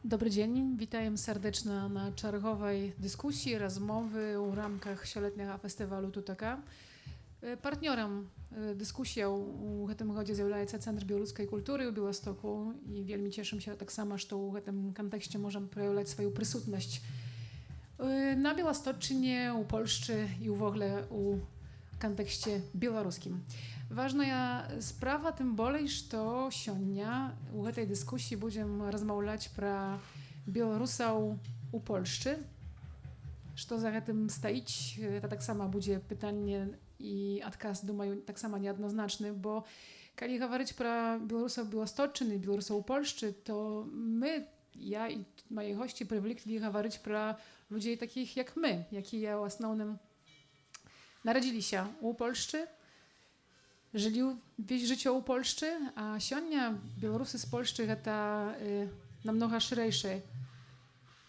Dobry dzień, witam serdecznie na czerwowej dyskusji, rozmowy w ramach Sioletniego Festiwalu Tutaka. Partnerem dyskusji w tym godzie jest Centrum Białoruskiej Kultury w Białymstoku i wielmi cieszę się tak samo, że w tym kontekście możemy projawiać swoją przysutność na Białostoczynie, u Polszczy i w ogóle u kontekście białoruskim. Ważna sprawa, tym bardziej, że сегодня w tej dyskusji będziemy rozmawiać про Białorusów u Polszczy. Co za tym stoić, to tak samo będzie pytanie i odkaz, думаю, tak samo niejednoznaczny, bo kiedy mówić про Białorusów Białostoczyny, Białorusów u Polszczy, to my, ja i moi goście przywykli mówić про ludzi takich jak my, jakie w основnym narodzili się u Polszczy, żyli wieś życie u Polszczy, a сегодня Białorusy z Polszczy to namnogo szerszy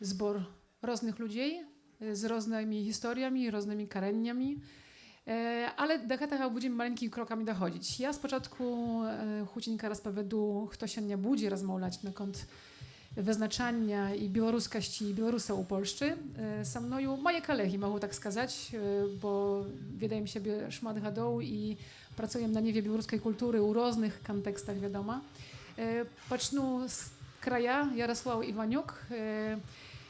zbór różnych ludzi z różnymi historiami, różnymi koreniami, ale do tego będziemy malutkimi krokami dochodzić. Ja z początku chucinka rozpowiem, kto сегодня będzie rozmawiać na kąt wyznaczania i białoruskości Białorusa u Polszczy. Ze mną moje kolegi, mogę tak сказać, bo wydaje mi się szmat gadą i pracuję na niewie białoruskiej kultury u różnych kontekstach, wiadomo. Zacznę z kraja. Jarosław Iwaniuk,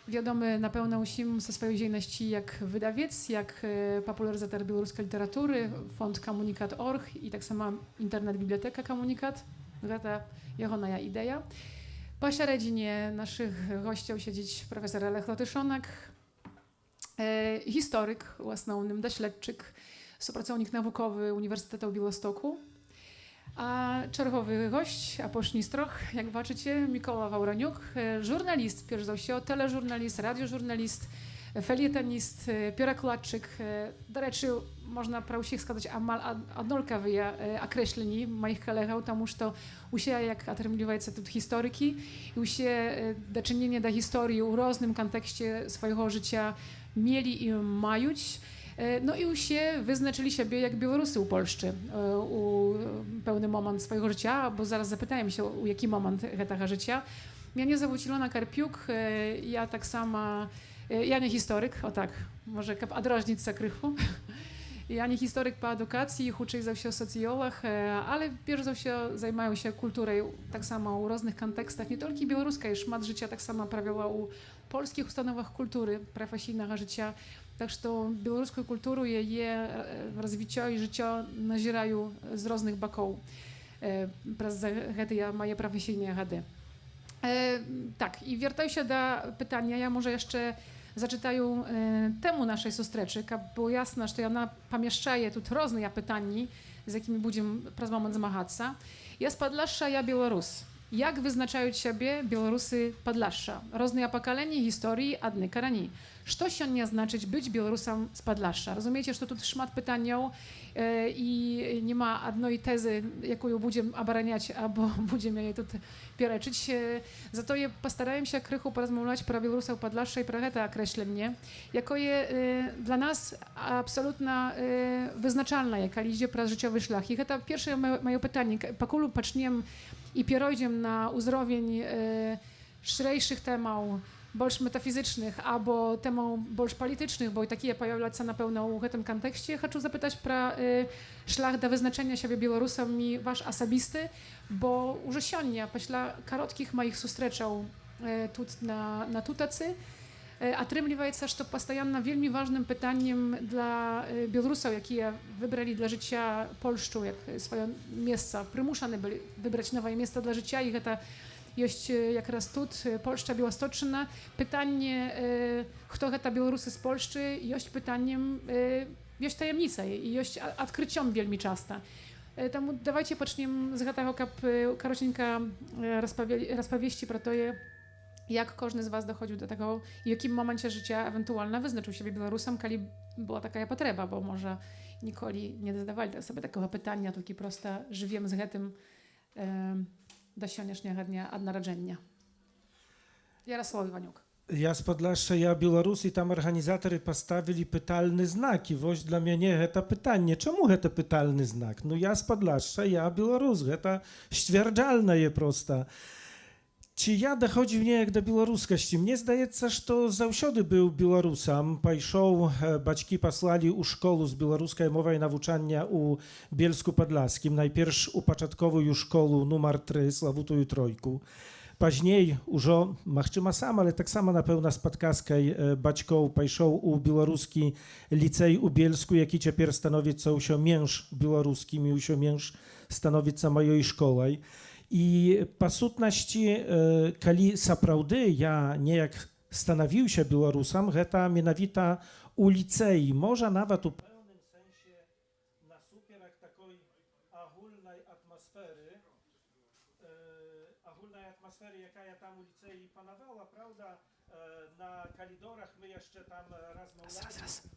wiadomy na pewno usim ze swojej działalności jak wydawiec, jak popularyzator białoruskiej literatury, Fond Komunikat.org i tak samo internet Biblioteka Komunikat. To jego moja idea. Po średzinie naszych gości siedzieć profesor Lech Lotyszonek, historyk w основnym, dośledczyk, współpracownik naukowy Uniwersytetu w Białymstoku, a czerwowy gość, a posznistroch, jak baczycie, Mikołaj Wawroniuk, żurnalist, pierwszy za wszystko, teleżurnalist, radiożurnalist, felietonist, piórakładczyk. Do rzeczy można про всіх сказать amal однолковые окреслені moich kolegów, тому що усі, як отрымлівається тут historyki i усі do czynienia do historii w różnym kontekście swojego życia mieli i mają. No i усі wyznaczyli siebie jak Białorusy u Polszczy u pełny moment swojego życia, bo zaraz zapytałem się, u jaki moment tego życia. Mnie zowут Ilona Karpiuk, ja tak sama, ja nie historyk, o tak, może odróżnić krychu. Ja nie historyk po edukacji, uczę za się socjolog, ale pierwsze za wszystko zajmuję się kulturą tak samo w różnych kontekstach, nie tylko białoruskiej, szmat życia tak samo prawiła u polskich ustanowach kultury, profesjonalnego życia. Tak że białoruską kulturę je rozwicie i życie nazierają z różnych boków. Przez to ja moje profesjonalne gady. Tak, i wracając się do pytania, ja może jeszcze zaczytają temu naszej sustreczy, aby było jasne, że ona pomieszczaje tu różne pytania, z jakimi będziemy przez moment zmagać się. Ja z Podlasza, ja Białorus. Jak wyznaczają siebie Białorusy Podlasza? Różne pokolenia historii, adny karani. Co się nie znaczyć być Białorusem z Podlasza? Rozumiecie, że tu szmat pytań i nie ma jednej tezy, jaką będziemy obraniać, albo będziemy jej tutaj piereczyć. Za to postarałem się krychu porozmawiać pro Białorusów Podlasza i pro to określenie, jako je dla nas absolutnie wyznaczalne, jaka idzie pro życiowy szlak. I to pierwsze moje pytanie. Pakulu patrzniem i pierojdziem na uzdrowień szerszych tematów, больш metafizycznych, albo tematów больш politycznych, bo i takie pojawiają się na pewno w tym kontekście. Chcę zapytać pro szlak do wyznaczenia siebie Białorusem i wasz osobisty, bo już сегодня, после krótkich moich sustreczał тут na Tutacy, отрымліваецца, што пастаянна вельмі важным пытаннем для беларусаў, якія выбралі для жыцця Польшчу як сваё месца, прымушаны былі выбраць новае месца для жыцця, і гэта ёсць якраз тут Polszcza Białostoczyna. Pytanie, kto гэта Białorusy z Polszczy, ёсць pytaniem, ёсць tajemnica i ёсць odkryciem wielmi często. Тому давайте почнем з гэтага, каб каротенька распавесці про тое, jak każdy z was dochodził do tego, w jakim momencie życia ewentualnie wyznaczył siebie Białorusem, kiedy była taka potrzeba, bo może nikoli nie zadawali sobie takiego pytania, tylko prosto żywiem z tym do dzisiejszego dnia od narodzenia. Jarosław Iwaniuk. Ja z Podlasza, ja Białorus i tam organizatorzy postawili pytalny znak i właśnie dla mnie to pytanie, czemu to pytalny znak? No ja z Podlasza, ja Białorus, to stwierdzalne je prosto. Ці я даходзіў неяк да беларускасці. Мне здаецца, што заўсёды быў беларусам. Пайшоў, бацькі паслалі ў школу з беларускай мовай навучання ў Бельску-Падляскім. Найперш у пачатковую школу нумар 3, славутую тройку. Пазней ужо, магчыма сам, але таксама напэўна з падказкай бацькоў пайшоў у беларускі ліцэй у Бельску, які цяпер становіцца ўсё менш беларускім і ўсё менш становіцца маёй школай. І па сутнасці, калі сапраўды я неяк станавіўся беларусам, гэта менавіта у ліцэі, можа нават у пэўным сэнсе насуперак такой агульнай атмасферы, якая там у ліцэі панавала, правда, на калідорах мы яшчэ там размаўлялі.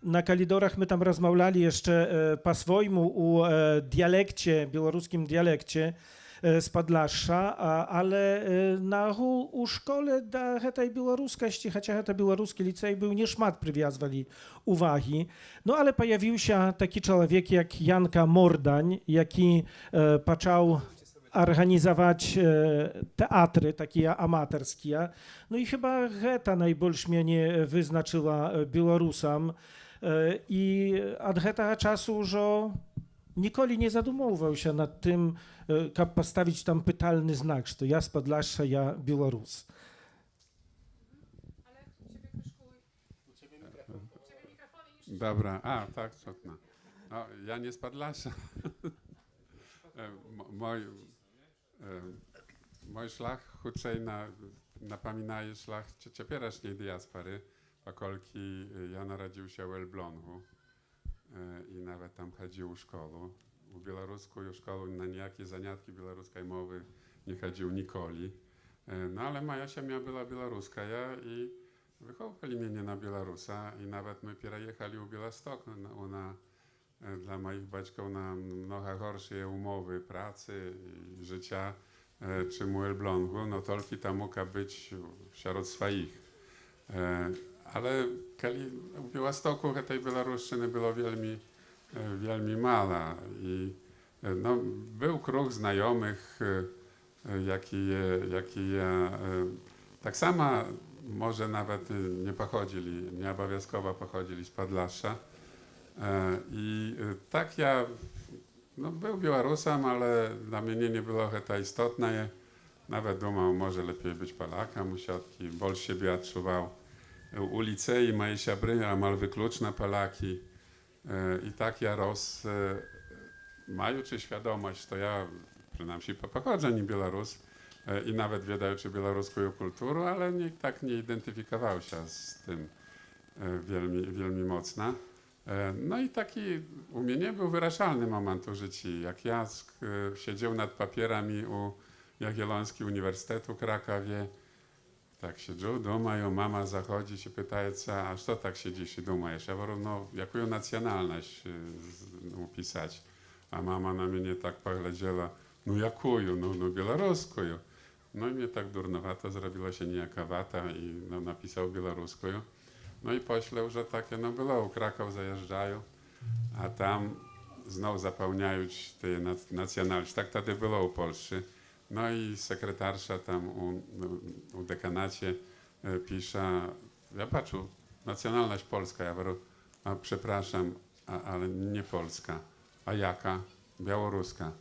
Na kalidorach my tam rozmawiali jeszcze po swojmu u dialekcie, białoruskim dialekcie z Podlasza, ale na u szkole da tej białoruskości, chociaż to białoruski licej był nie szmat przywiązywali uwagi. No ale pojawił się taki człowiek jak Janka Mordań, jaki począł organizować teatry takie amatorskie. No i chyba ta najbardziej mnie wyznaczyła Białorusam. I od tego czasu, że nigdy nie zadumował się nad tym, jak postawić tam pytalny znak, że to ja z Podlasza, ja Białorus. Dobra, tak, cudna. No, ja nie z Podlasza. Mój szlach huczej napominaje szlach cieperaśnej diaspory. Pokolki ja narodził się w Elblągu i nawet tam chodził w szkolu. W białorusku szkolu na niejakie zaniatki białoruskiej mowy nie chodził nikoli. No ale moja ziemia była białoruska i wychowali mnie na Białorusa i nawet my przejechali w Białystok dla moich baćków na mnogo gorsze umowy pracy i życia czym w Elblągu. No tylko tam mógł być wśród swoich. Ale w Białostoku tej Białoruszczyny było wielmi mała i no, był krąg znajomych, jaki ja tak samo może nawet nie obowiązkowo pochodzili z Podlasza. I tak ja był Białorusem, ale dla mnie nie było to istotne. Nawet думał, może lepiej być Polakiem, usiadki, больше siebie odczuwał. U licei moje siabry amal wykluczne Polaki i tak ja mając świadomość, to ja przynajmniej pochodzę nie Białorus i nawet wiedający białoruską kulturę, ale tak nie identyfikował się z tym wielmi mocno. No i taki u mnie nie był wyrażalny moment w życiu, jak ja siedział nad papierami u Jagiellońskiego Uniwersytetu w Krakowie. Tak siedzą, думаю, mama zachodzi się pytaje, a co tak siedzisz i думаешь? Ja mówię, no, jaką nacjonalność upisać? A mama na mnie tak poglądała, no jaką? No białoruską. No i mnie tak durnowato zrobiło się niejakowata i no, napisał białoruską. No i poślał, że takie no było, u Kraków zajeżdżają, a tam znowu zapełniają te nacjonalność. Tak wtedy było u Polski. No i sekretarsza tam u dekanacie pisze, ja patrzę, nacjonalność polska, ja mówię, a przepraszam, ale nie polska, a jaka? Białoruska.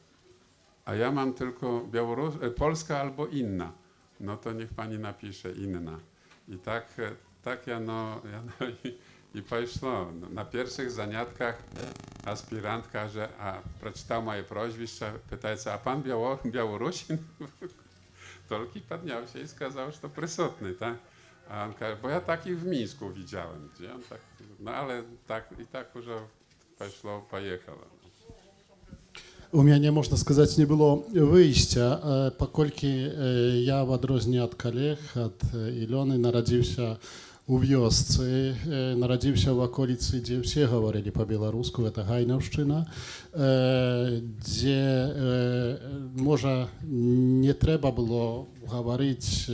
A ja mam tylko polska albo inna. No to niech pani napisze inna. I tak ja i poszło. Na pierwszych zaniatkach aspirantka, że przeczytał moje prośbiście, pytaje się, a pan Białorusin? Tolki podniał się i сказał, że to prysutny, tak? A on każe, bo ja taki w Mińsku widziałem, gdzie on tak, no ale tak już poszło, pojechało. У мяне, можна сказаць, не было выйсця, паколькі я в адрозненне ад калег, ад Ілёны нарадзіўся у вёсцы, нарадзіўся ў аколіцы, дзе ўсе гаварылі па-беларуску, гэта Гайнаўшчына, дзе, можа, не трэба было гаварыць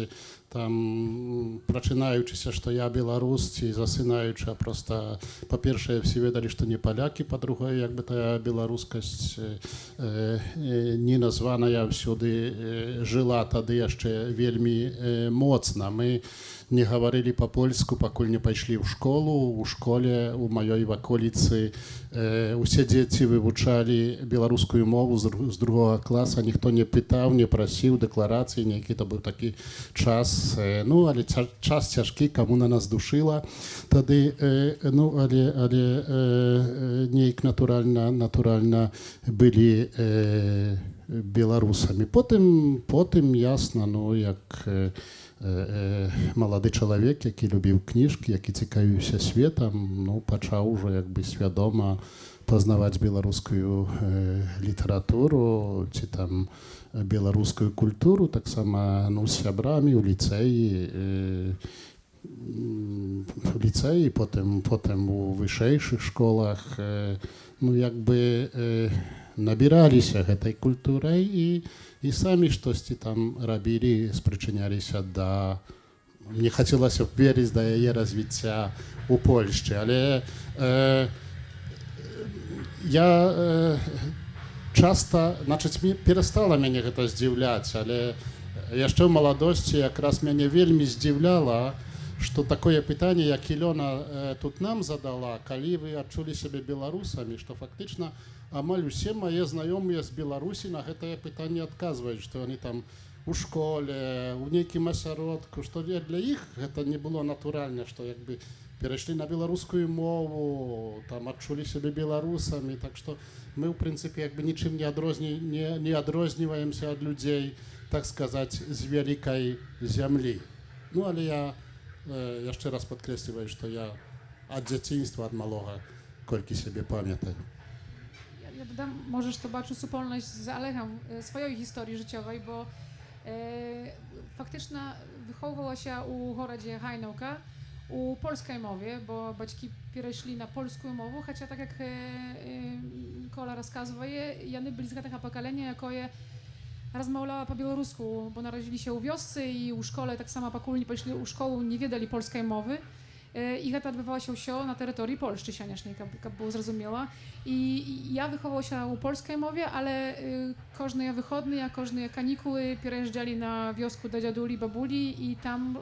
там прачынаючыся, што я беларус, ці засынаючы, а проста па-першае все ведалі, што не палякі, па-другое, як бы тая беларускасць не названая ўсюды жыла тады яшчэ вельмі моцна. Мы не гаварылі па-польску, пакуль не пайшлі ў школу. У школе у маёй ваколіцы усе дзеці вывучалі беларускую мову з другога класа, ніхто не пытаў, не прасіў дэкларацыі, нейкі то быў такі час, ну, але час цяжкі, камуна нас душыла тады, ну, але неяк натуральна былі беларусамі. Потым ясна, ну, як малады чалавек, які любіў кніжкі, які цікавіўся светам, ну, пачаў ужо як бы свядома пазнаваць беларускую літаратуру ці там беларускую культуру, таксама, ну, з сябрамі ў ліцэі, потым у вышэйшых школах, ну, як бы набіраліся гэтай культурай і самі штосьці там рабілі, спрычыняліся да... Мне хацелася б верыць да яе развіцця ў Польшчы, але я часта, значыць, перастала мяне гэта здзіўляць, але яшчэ ў маладосці якраз мяне вельмі здзіўляла, што такое пытанне, як Ілёна тут нам задала, калі вы адчулі сябе беларусамі, што фактычна амаль усе мае знаёмыя з Беларусі на гэтае пытанне адказваюць, што яны там у школе, у нейкім асяродку, што для іх гэта не было натуральна, што як бы перайшлі на беларускую мову, там адчулі сябе беларусамі, так што мы, ў прынцыпе, як бы нічым не адрозніваемся ад людзей, так сказаць, з вялікай зямлі. Ну, але я яшчэ раз падкрэсліваю, што я ад дзяцінства, ад малога колькі сябе памятаю. Ja dodam może, że to baczu supolność z Alechem swojej historii życiowej, bo faktycznie wychowywała się u Horodzie Hajnałka, u polskiej mowie, bo baćki перешли na polską mowę, chociaż tak jak Kola rozkazuje, jany byli z tego pokolenia, jakie rozmawiała po białorusku, bo narodzili się u wiosce i u szkole, tak samo pakul nie poszli u szkoły, nie wiedzieli polskiej mowy. I to odbywało się na terytorii Polski, jak było zrozumiała. I ja wychowałam się u polskiej mowie, ale każde wychodnie, każde kanikuły przyjeżdżali na wiosku do dziaduli, babuli i tam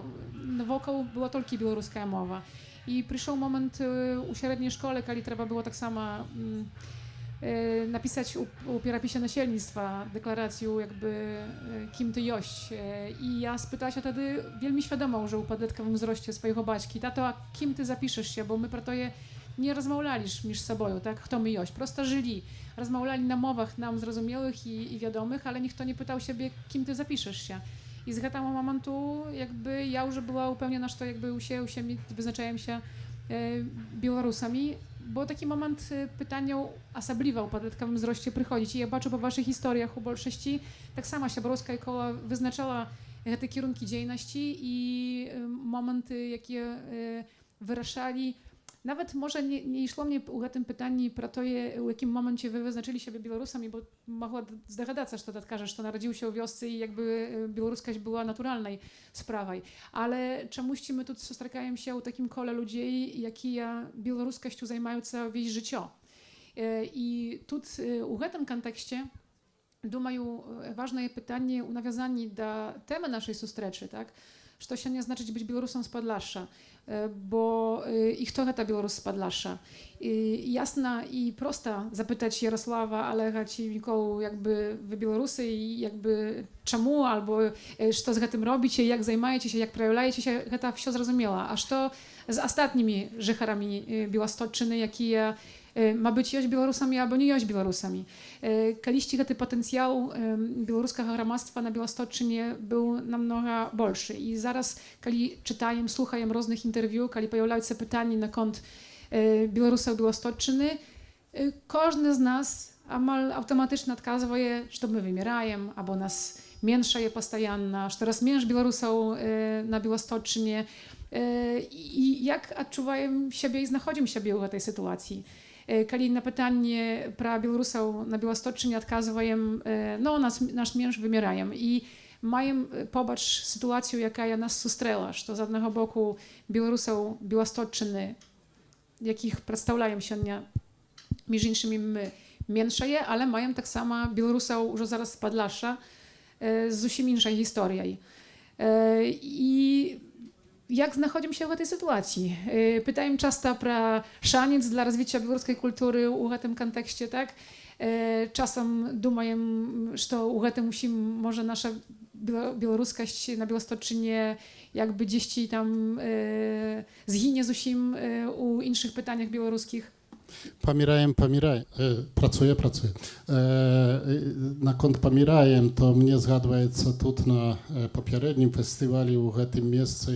wokół była tylko białoruska mowa. I przyszedł moment u średniej szkole, kiedy trzeba było tak samo napisać u pierapisie nasielnictwa deklarację jakby kim ty jość. I ja spytała się wtedy wielmi świadomą, że u podletkowym wzroście swojej baćki, tato, a kim ty zapiszesz się, bo my pro to je nie rozmawiali między sobą, tak, kto my jość, prosto żyli. Rozmawiali na mowach nam zrozumiałych i wiadomych, ale nikt nie pytał siebie, kim ty zapiszesz się. I z tego momentu jakby ja już była upewniona, że to jakby u siebie wyznaczałem się Białorusami, bo taki moment pytania osobliwa u podletkowym wzroście przychodzić. I ja patrzę po waszych historiach u bolsześci, tak sama Siabrowska i Koła wyznaczała te kierunki dziejności i momenty, jakie wyraszali. Nawet może nie szło mnie u tym pytaniu pro to, w jakim momencie wy wyznaczyli siebie Białorusami, bo mogła zdogадаться, że to każe, że narodził się w wiosce i jakby białoruskość była naturalnej sprawą. Ale czemuś my tu spotykają się u takim kole ludzi, jaki ja białoruskością zajmująca wieś życie. I tu u tym kontekście думаю, ważne pytanie nawiązanie do temy naszej sustreczy, tak? Że się nie znaczy być Białorusem z Podlasza, bo i kto to Białorus z Podlasza. Jasna i prosta zapytać Jarosława, Alecha czy Mikołu, jakby wy Białorusy i jakby czemu, albo co z tym robicie, jak zajmujecie się, jak przejawiacie się, to wszystko zrozumiała. A co z ostatnimi życharami Białostocczyny, jakie ma być jość Białorusami albo nie jość Białorusami. Kaliści ten potencjał białoruskiego gramactwa na Białostocczynie był namnoga bolszy. I zaraz, kiedy czytajem, słuchajem różnych interwiu, kiedy pojawiają się pytania na kont Białorusów Białostocczyny, każdy z nas amal automatycznie odkazuje, że my wymierajem, albo nas mniejsza je postajanna, że teraz mniejsz Białorusów na Białostocczynie. I jak odczuwają siebie i znachodzimy siebie w tej sytuacji. Kiedy na pytanie pro Białorusów na Białostocczynie odkazuję, no nasz męż wymierają. I маємо побач ситуацію, яка нас зустріла, що з одного боку білорусів Білосточчини, яких представляємо сьогодні, між іншими ми, меншає, але маємо так само білорусів вже зараз з Podlasza, z zусім іншою історією. I jak знаходимо się w tej sytuacji? Pytają często про szaniec dla rozwoju białoruskiej kultury w tym kontekście, tak? Czasem думаем, że u tym musimy, może nasza białoruskość na Białostocczynie jakby gdzieś tam zginie zusім u innych pytaniach białoruskich. Pamirajem, pracuję. Na kąt pamirajem, to mnie zgadłaється тут na poprzednim festiwalu w tym miejscu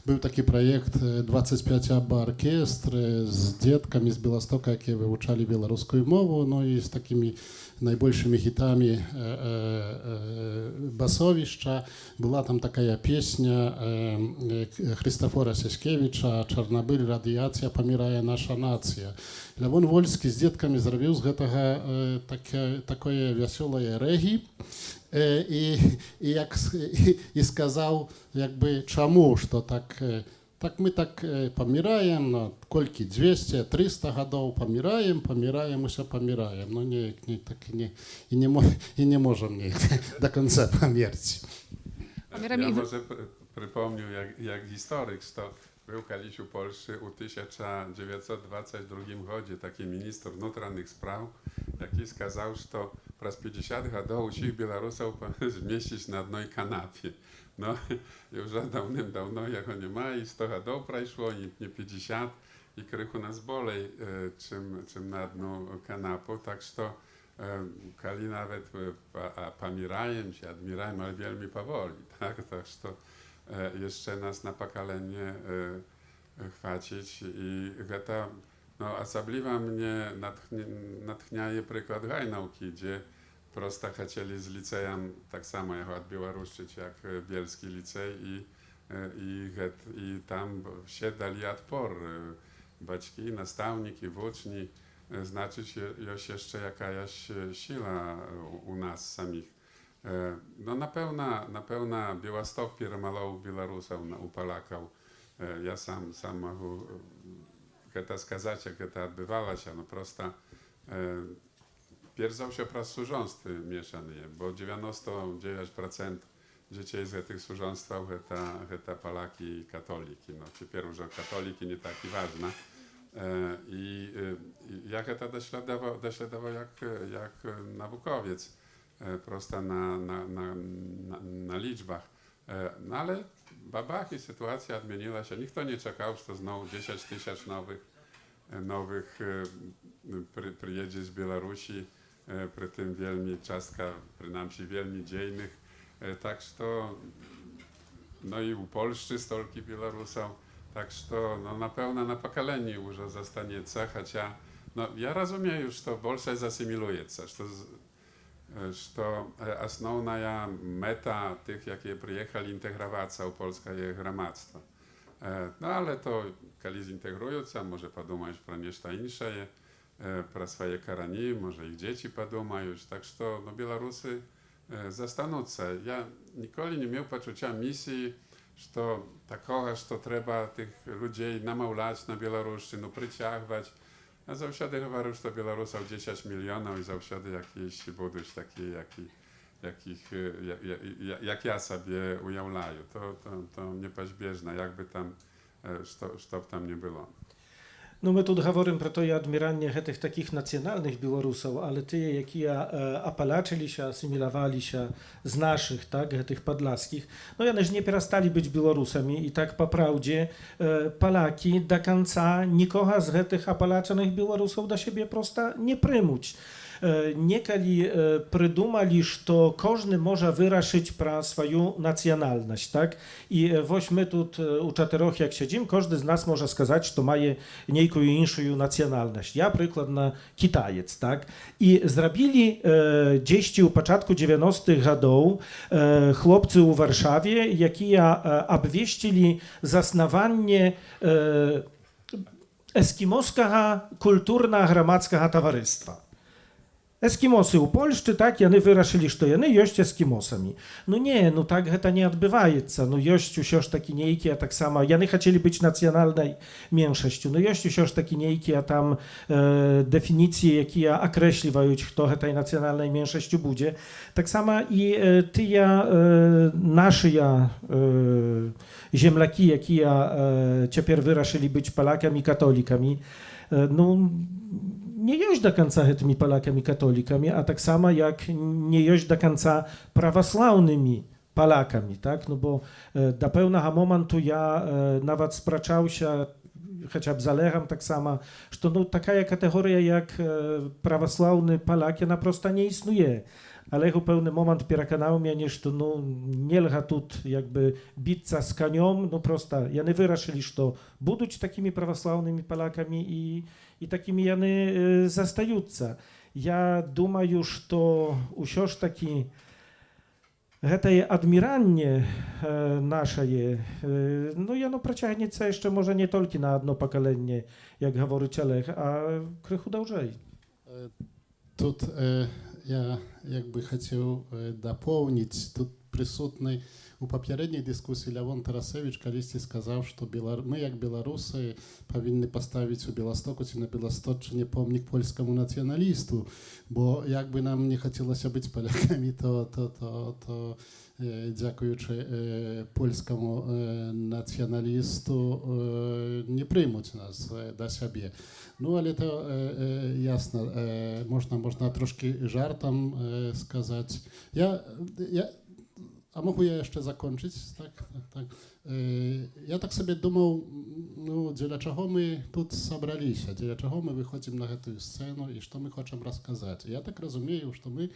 był taki projekt 25 orkiestry z dzietkami z Białegostoku, jakie wyuczali białoruską mowę, no i z takimi największymi hitami basowiszcza. Była tam taka pieśnia Chrystofora Sieszkiewicza, Czarnobyl, radiacja, pomiraje nasza nacja. Lewon Wolski z dzietkami zrobił z tego takie wesołe regi i сказал, jakby czemu, że tak my pomirajem, no kolki 200, 300 годов pomirajem, już pomirajem. No nie może mnie do końca pomierć. Ja może przypomnę, jak historyk, to był kiedyś u Polski u 1922 roku taki minister wnętrznych spraw, jaki skazał, że przez 50 годов всіх Białorusów zmieścić na jednej kanapie. No, już dawno jego nie ma i 100 годов przeszło, nie 50 i krychu nas bolej, czym na jedną kanapę, tak że kali nawet pomirajem się, admirajem, ale wielmi powoli, tak że jeszcze nas na pokolenie chwacić i to no, osobliwa mnie natchniaje przykład Hajnałki, gdzie prosto chcieli z licejem tak samo jak odbiałoruszyć jak Bielski Licej i tam się dali odpor. Baćki, nastawniki, wuczni, znaczyć jest jeszcze jakaś siła u nas samych. No na pewno Białystok piermalował Białorusów u Polaków. Ja sam mogę to skazać, jak to odbywało się, no prosto pierzał się przez służąstwy mieszane, bo 99% dzieci z tych służąstw to Polaki i katoliki. No, teraz już katoliki nie takie ważne. I jak to dośledował jak naukowiec, prosto na liczbach. No ale babach i sytuacja odmieniła się. Nikt nie czekał, że znowu 10 000 nowych przyjedzie z Białorusi, przy tym wielmi czastka, przynajmniej wielmi dziejnych. Tak że to, no i u Polszczy stolki Białorusów, tak że to no, na pewno na pokolenie już zostanie, chociaż no, ja rozumiem już, że Polska zasymiluje się, że основная meta tych, jakie przyjechali, integracja u polskiego gromadztwa. No ale to, kiedy zintegrują się, może podumać pro nešto insze, pro swoje korenie, może ich dzieci podumają, tak że to, no, Białorusy zastaną się. Ja nigdy nie miał poczucia misji, że takiego, że trzeba tych ludzi namaulać na Białoruszczyznę, przyciągać. Ja zawsze mówię, że Białorusów 10 milionów i zawsze jakieś budują takie, jak ja sobie ujawnlaję. To niepośpieszne, jakby tam, co tam nie było. No my tu говорим про той адмірання гэтых таких нацыянальных беларусаў, але тыя, якія апалачыліся, асіміляваліся з нашых, так, гэтых падласкіх, no яны ж не перасталі быць беларусамі і так па праўдзе палякі да канца нікога з гэтых апалачаных беларусаў да сябе проста не прымуць. Niekali придумали, что każdy może wyraszyć pra swoją nacjonalność, tak? I my тут u czterech, jak siedzimy, każdy z nas może сказать, że ma niejaką inną nacjonalność. Ja przykładna Kitajec, tak? I zrobili gdzieś u początku 90-tych lat chłopcy u Warszawie, jakie obwieścili zasnowanie Eskimoskiego kulturno-gromadzkiego towarzystwa. Eskimosy u Польшчы, так, яны вырашылі, што яны ёсць эскімосамі. Ну не, ну так гэта не адбываецца. Ну ёсць усё ж такі нейкія таксама, яны хацелі быць нацыянальнай меншасцю. Ну ёсць усё ж такі нейкія там дэфініцыі, якія акрэсліваюць, хто гэтай нацыянальнай меншасцю будзе. Таксама і тыя нашыя землякі, якія цяпер вырашылі быць палакамі, католікамі, ну nie jest do końca tymi Polakami katolikami, a tak samo jak nie jest do końca prawosławnymi Polakami, tak? No bo do pewnego momentu ja nawet spraczał się, chociaż zalegam tak samo, że no, taka kategoria jak prawosławny Polak, ona prosto nie istnieje. Ale w pewnym moment przekonał mnie, że no, nie lga tu jakby bitca z konią, no prosto, ja nie wyraszyli, że będą takimi prawosławnymi Polakami i takimi jany zastająca. Ja думаю, что усё ж таки гэтае адміранне нашае, ну яно працягнецца яшчэ можа не толькі на одно пакаленне, як гаворыць Олег, а крыху даўжэй. Тут я jakby chciał dopełnić, tu присутний у попередній дискусії Лявон Тарасевич колись сказав, що ми, як білоруси, повинні поставити у Білостоку чи на Білосточчині помник польському націоналісту, бо якби нам не хотілося бути поляками, то дякуючи польському націоналісту, не приймуть нас до себе. Ну, але то ясно, можна трошки жартом сказати. A mogę ja jeszcze zakończyć? Tak. Ja tak sobie думал, ну, dlaczego my tu собрались, dlaczego my wychodzimy na tę scenę i co my chcemy rozkazać. Ja tak rozumiem, że my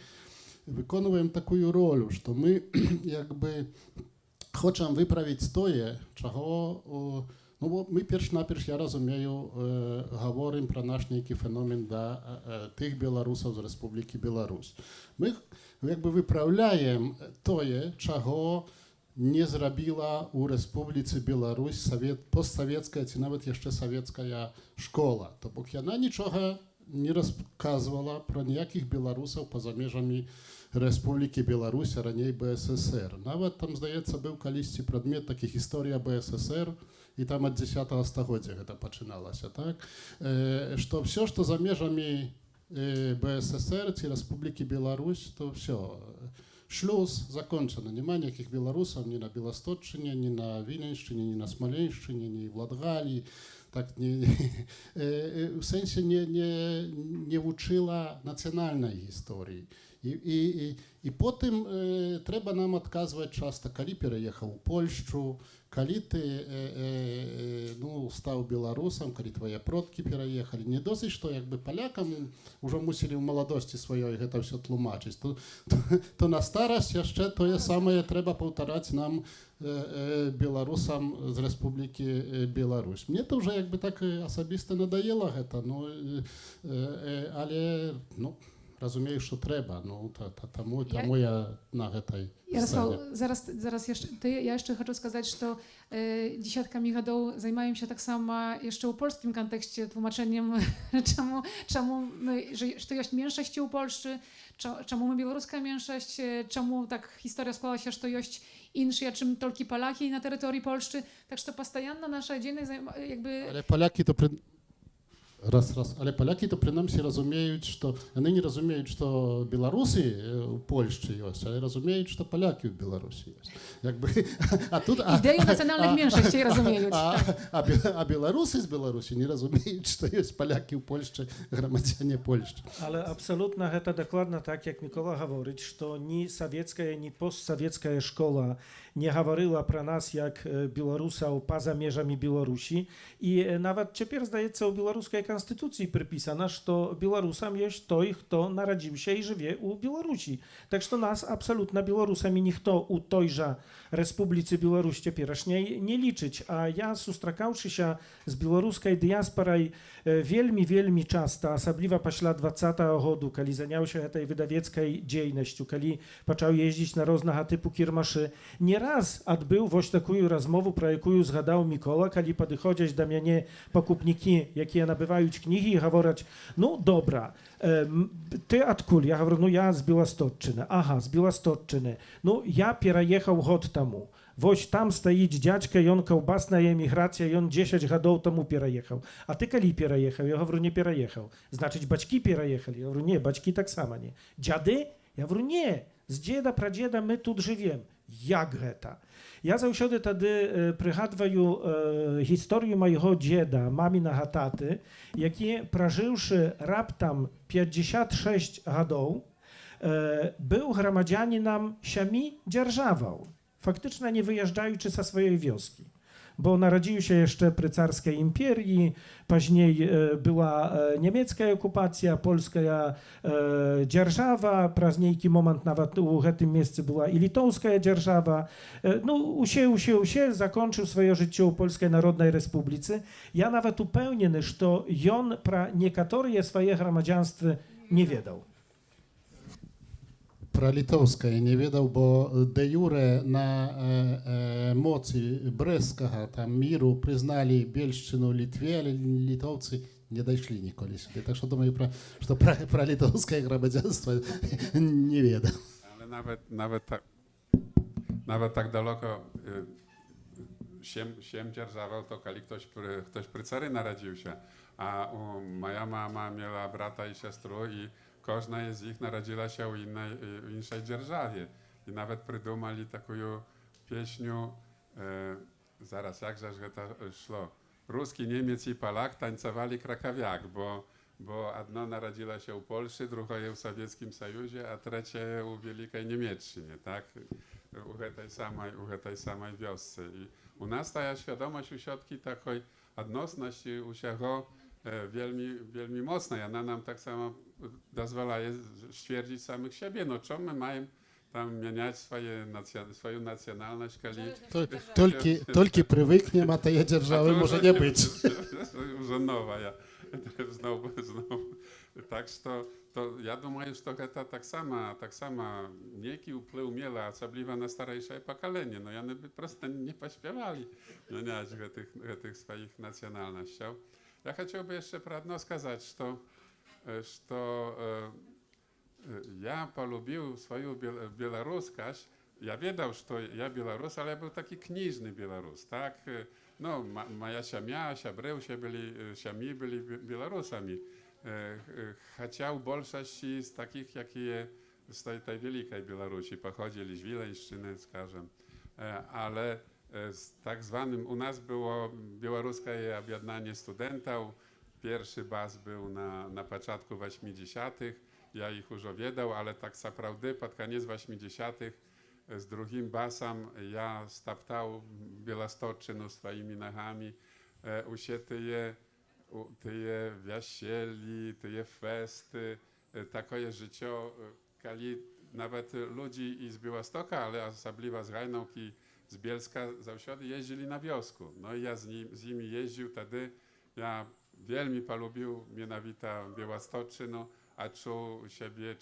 wykonujemy taką rolę, że my jakby chcemy wyprawić to, czego, no bo my najpierw ja rozumiem, mówimy pro nasz neki fenomen dla tych Białorusów z Republiki Białoruś. My jakby wyprawiajem to, czego nie zrobiła u Republice Białoruś postsowiecka, czy nawet jeszcze sowiecka szkoła. To bo ona niczego nie rozkazywała pro nijakich Białorusów poza межами Republiki Białoruś, a raniej BSSR. Nawet tam, zdaje się, był kiedyś przedmiot taki historia BSSR, i tam od 10 stulecia to zaczynało się, tak? Że wszystko, co za межами BSSR czy Republiki Białoruś, to wszystko. Śluz zakończony. Nie ma никаких Białorusów ni na Białostocczynie, ni na Wileńszczynie, ni na Smoleńszczynie, ni w Latgalii. Tak w sensie nie uczyła nacjonalnej historii. I po tym trzeba nam odkazywać często, kiedy переехал w Polskę, kiedy ty stał Białorusem, kiedy twoje przodki переехали. Nie dosyć, że jakby Polakom już musieli w młodości swojej to wszystko tłumaczyć. To na starość jeszcze to samое trzeba powtarzać nam Białorusom z Republiki Białoruś. Mnie to już jakby tak osobiste nadajęło to, no, ale no, rozumiem, że trzeba, no, тому ja na tej Jarosław, zaraz jeszcze, ja jeszcze chcę сказать, że dziesiątkami lat zajmują się tak samo jeszcze w polskim kontekście tłumaczeniem, czemu my, że to jest mniejszość u Polsce, czemu my białoruska mniejszość, czemu tak historia składała się, że to jest inszy, czym tylko Polaki na terytorium Polski. Tak że to постоянно nasza dzienność jakby... Ale Polaki to... Ale Polaki to przynajmniej rozumieją, że oni nie rozumieją, że to Białorusy w Polsce jest, ale rozumieją, że to Polaki w Białorusi jest. Jakby, Ideę nacjonalnych mniejszości rozumieją. A Białorusy z Białorusi nie rozumieją, że to jest Polaki w Polsce, gromadzianie Polsce. Ale absolutnie to dokładnie tak, jak Mikola mówi, że ni sowiecka, ni postsowiecka szkoła nie mówiła pro nas jak Białorusów poza межами Białorusi i nawet teraz zdaje się w białoruskiej konstytucji przypisana, że Białorusem jest той, kto narodził się i żyje u Białorusi. Tak że nas absolutnie Białorusami nikt u tejże Republice Białoruś teперашniej nie liczyć. A ja sustrzekałszy się z białoruskiej diasporą wielmi często, особливо после 20 roku, kiedy zajął się tej wydawieckiej działalnością, kiedy zaczął jeździć na różnego typu kiermaszy, nieraz odbył właśnie taką rozmowę, pro jaką zgadał Mikola, kiedy podchodzić do mnie pokupniki, jakie nabywają mają kniги i mówią, no dobra, ty odkul? Ja mówię, no ja z Białostocczyny. Aha, z Białostocczyny. No ja переехал год temu. Woś tam stoi dziadźka i on kiełbasna emigracja i on 10 lat temu переехал. A ty kiedy переехал? Ja mówię, nie переехал. Znaczy, baćki переехали? Ja mówię, nie, baćki tak samo nie. Dziady? Ja mówię, nie, z dzieda, pradzieda my tu żyjemy. Jak to? Ja zawsze wtedy przychadwaju historię mojego dzieda, mamina taty, jaki prażywszy raptam 56 lat, był gromadzianinem siami dzierżawał. Faktycznie nie wyjeżdżaючи ze swojej wioski. Bo narodził się jeszcze przy carskiej imperii, później była niemiecka okupacja, polska dzierżawa, przez niejki moment nawet w tym miejscu była i litowska dzierżawa. No, usie, zakończył swoje życie w Polskiej Narodnej Republice. Ja nawet upewniony, że on pra niektóre swoje gromadzianstwo nie wiedział. Про літоўскае не ведаў, бо де юре на моцы брэсцкага там міру прызналі бельшчыну Літве, але літоўцы не дайшлі ніколі сюды. Так што думаю, што пра літоўскае грамадзянства не ведаў. Ale nawet tak daleko się dzierżawał, to kiedy ktoś przy cary narodził się, a moja mama miała brata i siostrę i każda z nich narodziła się w innej dzierżawie. I nawet przydumali taką pieśnię, zaraz jakżeż to szło, Ruski, Niemiec i Polak tańcowali krakawiak, bo jedno narodziła się w Polsce, drugie w Sowieckim Sojuzie, a trzecie w Wielkiej Niemieczczynie, tak? U tej samej wiosce. I u nas ta świadomość usiadki takiej odnosności u siebie wielmi mocna. I ona nam tak samo pozwala stwierdzić samych siebie. No czemu my mamy tam mieniać swoją nacjonalność, kiedy... Толькі прывыкнем, а тая дзяржавы можа не быць. Уже новая. Znowu. Tak, to ja думаю, że to tak samo nieki wpływ miała, особливо na starsze pokolenie. No one by prosto nie pośpiewali mieniać tych swoich nacjonalności. Ja chciałbym jeszcze prawno сказать, że ja polubił swoją białoruskość. Ja wiedział, że ja Białorus, ale ja był taki kniżny Białorus, tak? No, moja siami byli Białorusami. Chciał większości z takich, jakie z tej wielkiej Białorusi pochodzili, z Wileńszczyny, skażem. Ale z tak zwanym, u nas było białoruskie objednanie studentów. Pierwszy baz był na początku 80. Ja ich już wiedział, ale tak naprawdę pod koniec 80. z drugim basem ja staptał Białostocczynu swoimi nogami. Usie tyje wesieli, tyje festy, takie życie, kiedy nawet ludzi i z Białostoka, ale osobliwa z Rajnówki, z Bielska zawsze jeździli na wiosku. No i ja z nimi jeździł, wtedy ja wielmi polubił mianowita Białostocczynu, a czuł siebie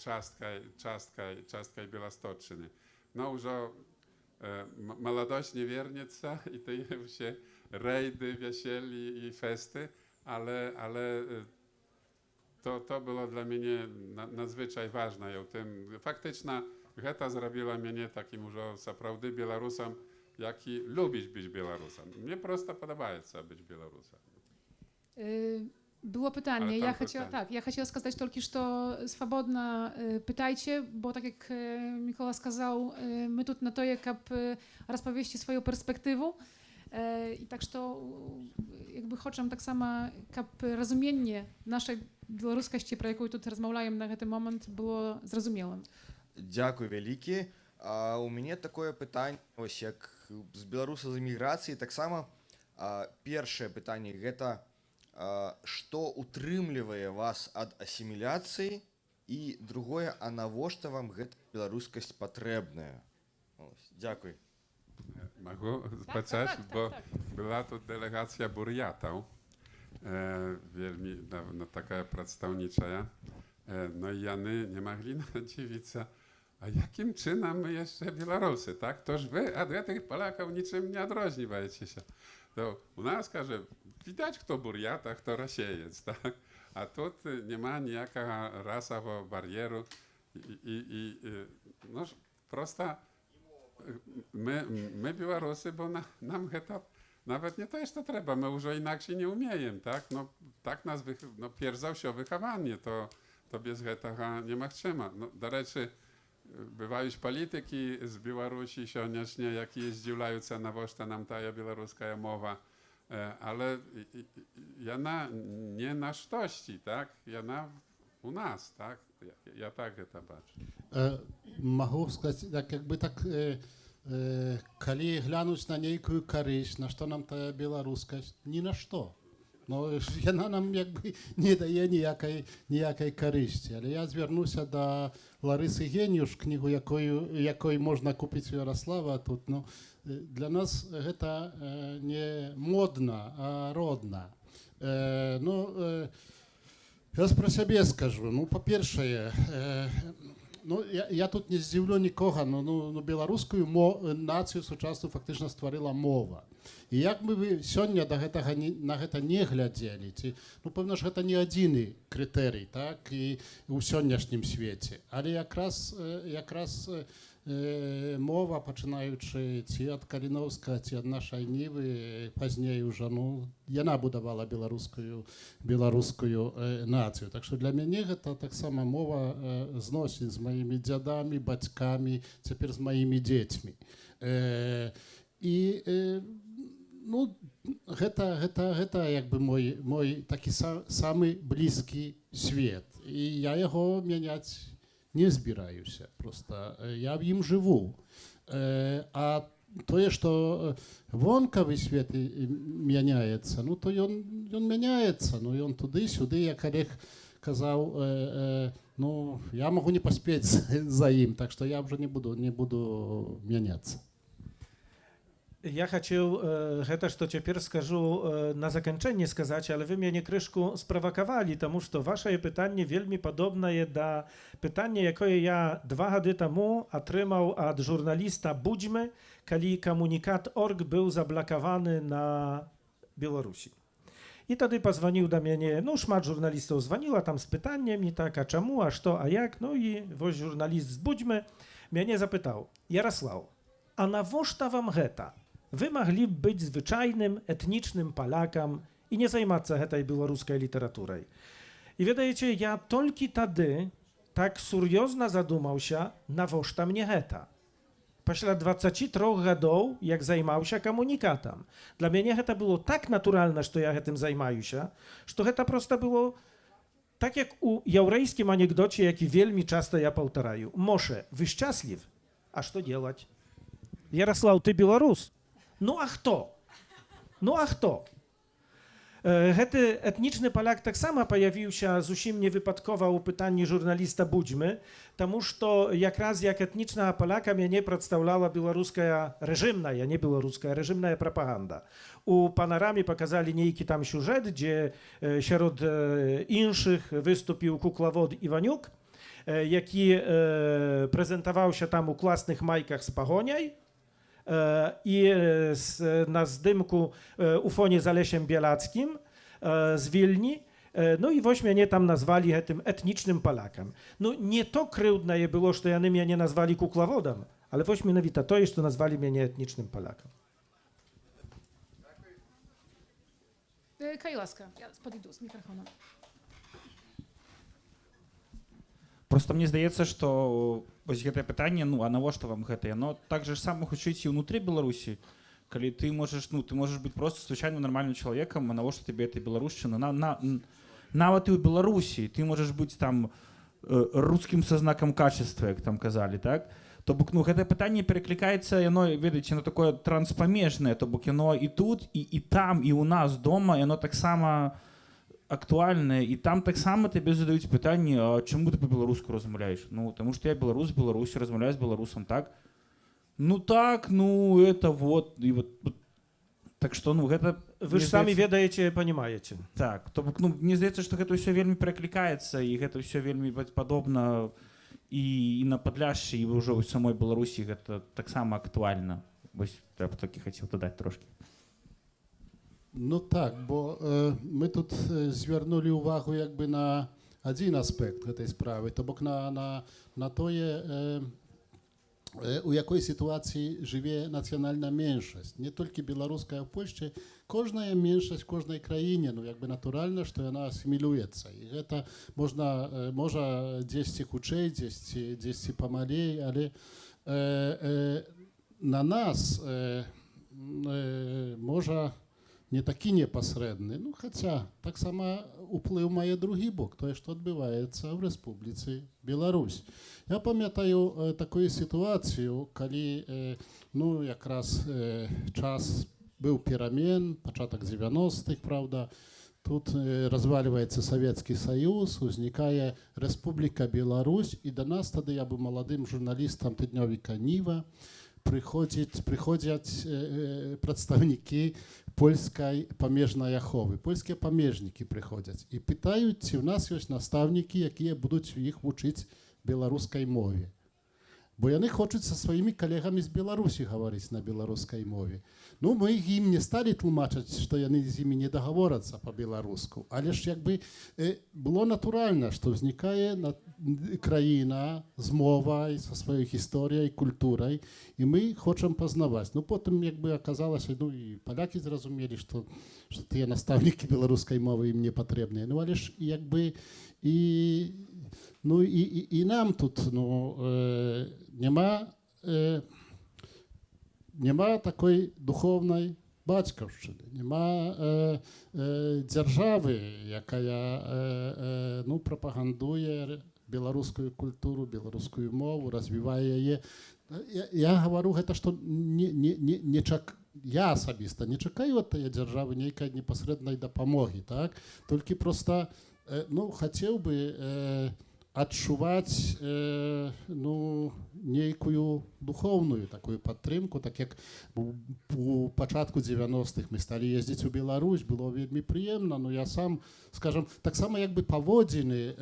cząstką Białostocczyny. No już młodość niewiernica i to się rejdy, wesieli i festy, ale to było dla mnie nadzwyczaj ważne. Ja tym faktycznie to zrobiła mnie takim już naprawdę Białorusem, jaki lubić być Białorusem. Mnie prosto podoba się być Białorusem. Było pytanie. Ja chciała сказать только, что свободно pytajcie, bo tak jak Mikola сказал, my tu na to, jak rozpowiedzieć swoją perspektywę. I tak, że jakby chcę tak samo, żeby rozumienie naszej białoruskości, про яку тут rozmawiamy na ten moment, było zrozumiałym. Дякую вялікі. У мяне такое пытанне, ось як з беларуса з эміграцыі, таксама першае пытанне гэта што утрымлівае вас ад асіміляцыі і другое, а навошта вам гэта беларускасць патрэбная? Дзякуй. Mogę zacząć, bo była tu delegacja Burjatów, taka przedstawnicza. No i Jany nie mogli nadziwić się, a jakim czynem my jeszcze Białorusy, tak? Toż wy od tych Polaków niczym nie odróżniacie się. To u nas, każe, widać kto Burjata, kto Rasiejec, tak? A тут nie ma ніякого расового бар'єру. Ну, просто ми білоруси, бо нам гэта нават не тое, што трэба, мы ўжо інакш не ўмеем, так? Ну, так нас, перш за ўсё, выхаванне, то без гэтага немагчыма. Ну, дарэчы, бываюць палітыкі з Беларусі сённяшнія, якія здзіўляюцца, навошта нам тая беларуская мова. Ale jana nie na sztości, tak? Jana u nas, tak? Ja tak to patrzę. Могу сказать, так якби так, коли глянуть на нейкую корысть, на что нам та белорусскость? Ни на что. Но яна нам якби не дає ніякої користі. Але я звернуся до Лариси Геніуш, книгу якої можна купити у Ярослава тут. Ну, для нас гэта не модна, а родна. Я про себе скажу. Ну, по-перше, ну, я тут не здзіўлю нікога, но беларускую націю сучасную фактычна стварыла мова. І як бы вы сёння на гэта не глядзелі, ну, пэўна ж гэта не адзіны крытэрый, так, і ў сённяшнім свеце. Але якраз мова, пачынаючы ці ад Каліноўскага, ці ад нашай Нівы, пазней ужо, ну, яна будавала беларускую нацыю. Так што для мяне гэта таксама мова зносін з маімі дзядамі, бацькамі, цяпер з маімі дзецьмі. І, ну, гэта як бы мой такі самы блізкі свет. І я яго мяняць не збіраюся, просто я в ім жыву. А тое, што вонкавы свет мяняецца, ну, то ён мяняецца, ну, ён туды-сюды, як Олег казаў, ну, я магу не паспець за ім, так што я ўжо не буду мяняцца. Ja chciał to, co teraz скажу, na zakończenie сказать, ale wy mnie kryszku sprowokowali, тому что ваше pytanie wielmi podobne do pytania, jakie ja 2 lata temu otrzymał od żurnalista Budźmy, kiedy komunikat.org był zablokowany na Białorusi. I wtedy pozwonił do mnie, no szmat żurnalistów dzwoniła tam z pytaniem, i tak, a czemu, a co, a jak, no i woź żurnalist z Budźmy mnie zapytał, Jarosław, a nawożta wam geta? Wy mogli być zwyczajnym, etnicznym Polakiem i nie zajmować się tej białoruskiej literaturą. I wiecie, ja tylko wtedy tak seriozno zadumał się, nawożta mnie geta. После 23 lat, jak zajmował się komunikatem. Dla mnie to było tak naturalne, że ja tym zajmuję się, że to prosto było tak jak u jałrejskim anegdocie, jaki wielmi często ja powtarzаю. Mosze, wy szczęśliw, a co делать? Jarosław, ty Białorus? No a kto? No a kto? Hety etniczny Polak tak samo pojawił się zupełnie niewypadkowo u pytania żurnalista Budźmy, тому что jak etniczna Polaka mnie nie przedstawiała białoruska reżimna, nie białoruska, reżimna propaganda. U Panoramie pokazali niejki tam siużet, gdzie wśród innych wystąpił kuklawod Iwaniuk, jaki prezentował się tam u klasnych majkach z pagoniaj, i na zdymku u fonie z Alesiem Bielackim z Wilni. No i właśnie mnie tam nazwali tym etnicznym Polakiem. No nie to kryłdne je było, że jany mnie nie nazwali kuklawodem, ale właśnie nawita to jest, że nazwali mnie etnicznym Polakiem. Kajlaska, ja podejdę z mikrofonem. Просто мне здаецца, што вось гэтае пытанне, ну а навошта вам гэтае, но так же сама гучыць і ўнутры Беларусі, калі ты можаш быць просто звычайным нармальным чалавекам, а навошта тебе эта беларушчына, нават і ў Беларусі ты можаш быць там рускім са знакам качества, як там казалі, так? То бок, ну гэтае пытанне пераклікаецца, яно, ведаеце, яно такое транспамежнае, то бок яно і тут, і там, і ў нас дома, яно таксама актуальнае, і там таксама табе задаюць пытанне, а чаму ты па-беларуску размаўляеш? Ну, таму што я беларус, Беларусі, размаўляю з беларусам, так? Ну так, ну это вот, і вот, так што, ну гэта... Вы ж самі ведаеце, панімаеце. Так, то бок, ну, мне здаецца, што гэта ўсё вельмі пераклікаецца, і гэта ўсё вельмі падобна і на Падляшшы, і ўжо ў самой Беларусі гэта таксама актуальна. Вось, я б такі хацеў дадаць трошкі. No tak, bo my tu zwierнули увагу jakby na один aspekt tej sprawy, to bok na to je у якой ситуации живе национальная меньшость. Не только белорусская в Польше, каждая меньшость в каждой краине, ну, якби натурально, что она ассимилируется. И это можно 10 худшей, 10 помалей, але на нас może nie taki непосредний, ну, хоча так само вплив має другий бок, то, що відбувається в Республіці Білорусь. Я пам'ятаю таку ситуацію, коли, ну, якраз час був перемен, початок 90-х, правда, тут розвалюється Совєтський Союз, возникає Республіка Білорусь, і до нас тоді, я був молодим журналістом тижневика «Ніва», приходять представники польської паміжної Ахови. Польські паміжники приходять і питають, чи в нас є наставники, які будуть їх вчити білоруській мові. Бо вони хочуть зі своїми колегами з Білорусі говорити на білоруській мові. Ну, ми їм не стали тлумачити, що вони з ними не договоряться по-білоруську. Але ж якби було натурально, що виникає країна з мовою, зі своєю історією, культурою, і ми хочемо познавати. Ну, потім якби оказалося, ну, і поляки зрозуміли, що ті наставники білоруської мови їм не потрібні. Ну, але ж якби ну і нам тут нема такої духовної батьківщини, нема держави, яка ну, пропагандує білоруську культуру, білоруську мову, розвиває її. Я говорю, гэта, што я асабіста не чакаю ад тае дзяржавы нейкай непасрэднай дапамогі, так? Толькі проста ну, хацеў бы адчуваць ну, нейкую духоўную такую падтрымку, так як у пачатку 90-х мы сталі ездзіць у Беларусь, было вельмі прыемна, но я сам, скажам, таксама як бы паводзіны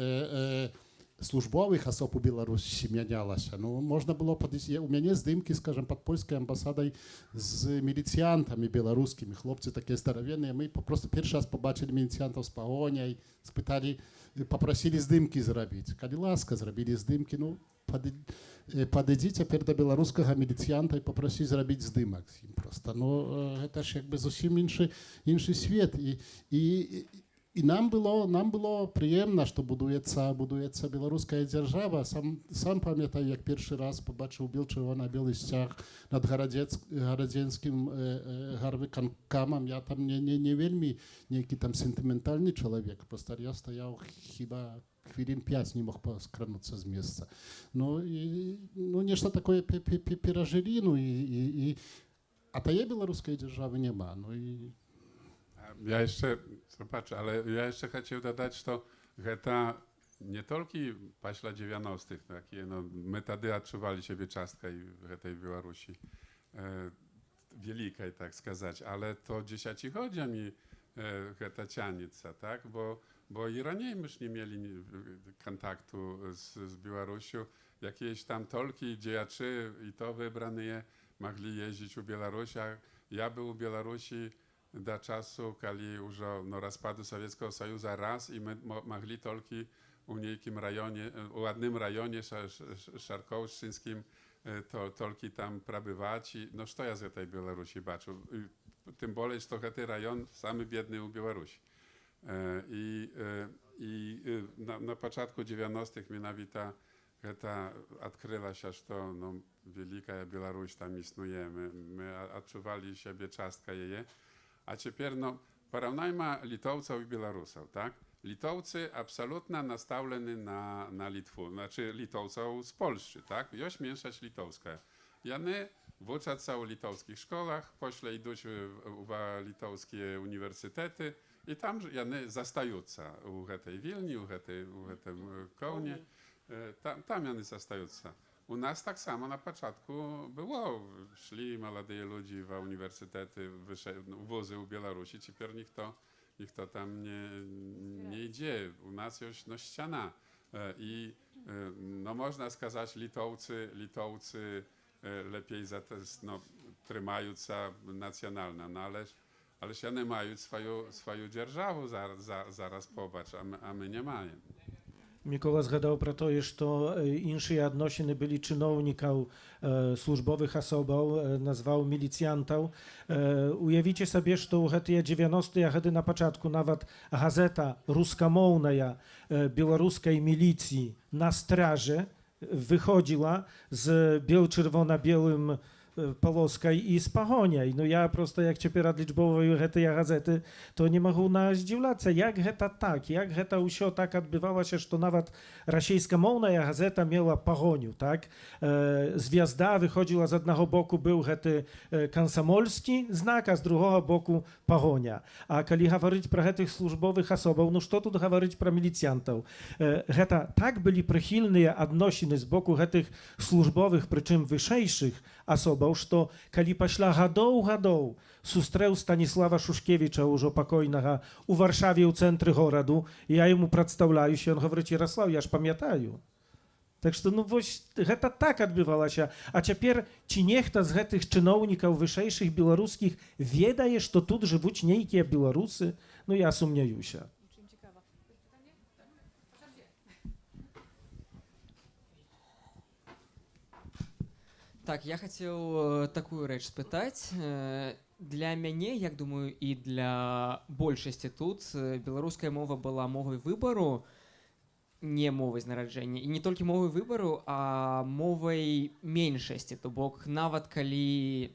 службовых асоб у Беларусі мянялася. Ну, можна было падысці, у мяне здымкі, скажам, пад польскай амбасадай з міліцыянтамі беларускімі, хлопцы такія здаравенныя, мы просто першы раз побачылі міліцыянтаў з пагоняй, спыталі, попросілі здымкі зрабіць. Калі ласка, зрабілі здымкі, ну, падыдзі цяпер да беларускага міліцыянта і попросі зрабіць здымак з ім проста. Ну, гэта ж як бы зусім іншы свет. І нам было прыемна, што будуецца беларуская дзяржава. Сам памятаю, як першы раз побачыў чырвона-белы сцяг над гарадзенскім гарвыканкамам. Я там не вельмі нейкі там сентыментальны чалавек. Проста я стаяў хіба хвілін 5 не мог скрануцца з месца. Ну, нешта такое перажылі, ну, а тае беларускай дзяржавы няма. Ну, і Ja jeszcze, zobacz, ale ja jeszcze chciał dodać, to гэта nie tylko paśla 90-tych, takie, no, my tady odczuwali siebie czastka i w tej Białorusi wielkiej, tak сказать, ale to dziesięciochodziami гэта cianica, tak, bo i raniej myśmy nie mieli kontaktu z Białorusią, jakieś tam tolki, dziejaczy i to wybrane mogli jeździć u Białorusi, a ja był u Białorusi do czasu, kiedy już no, rozpadu Sowieckiego Sojuszu raz i my mogli tylko u niejakim rejonie, u jednym rejonie szarkołszczyńskim tylko tam prabywać. No, co ja z tej Białorusi baczył? Tym bardziej, że to ten rejon samy biedny u Białorusi. Na początku 90-tych mianowita odkryła się, że to no, wielka Białoruś tam istnieje. My odczuwali siebie czastka jej. A teraz no, porównajmy Litowców i Białorusów, tak? Litowcy absolutnie nastawieni na Litwę, znaczy Litowców z Polski, tak? Jest mniejszość litowska. Jany uczą się w litowskich szkołach, pośle idą w litowskie uniwersytety i tam jany zostają u tej Wilni, u tym Kołnie, tam jany zostają. U nas tak samo na początku było. Szli młodzi ludzie w uniwersytety, wozy u Białorusi, teraz nikt tam nie idzie. U nas już no, ściana. I no, można сказать, Litowcy lepiej no, trzymają się nacjonalnie, no, але ж яны маюць сваю дзяржаву зараз побач, а мы не маем. Микола згадаў пра тое, што іншыя адносіны былі чыноўнікаў, службовых асобаў, назваў міліцыянтаў. Уявіце сабе, што ў гэтыя 90-е гады на пачатку нават газета рускамоўная беларускай міліцыі на стражы выходзіла з бел-чырвона-белым полоскай і з пагоняй. Ну я просто як цяпер адлічбоўваю гэтыя газеты, то не магу здзіўляцца, як гэта так, як гэта ўсё так адбывалася, што нават расійскамоўная газета мела пагоню, так? Звязда выходзіла з аднаго боку, быў гэты камсамольскі знак, а з другога боку пагоня. А калі гаварыць пра гэтых службовых асобаў, ну што тут гаварыць пра міліцыянтаў? Гэта так былі прыхільныя адносіны з боку гэтых службовых, прычым вышэйшых асобаў, што калі пасля гадоў сустрэў Станіслава Шушкевіча, ўжо пакойнага, у Варшаве ў цэнтры гораду, я яму прадстаўляюся, ён гаворыць: Ярослаў, я ж памятаю. Так што, ну вось, гэта так адбывалася. А цяпер ці нехта з гэтых чыноўнікаў вышэйшых беларускіх ведае, што тут жывуць нейкія беларусы? Ну я сумняюся. Так, я хацеў такую рэч спытаць. Для мяне, як думаю, і для большасці тут беларуская мова была мовай выбару, не мовай з нараджэння. І не толькі мовай выбару, а мовай меншасці. То бок, нават калі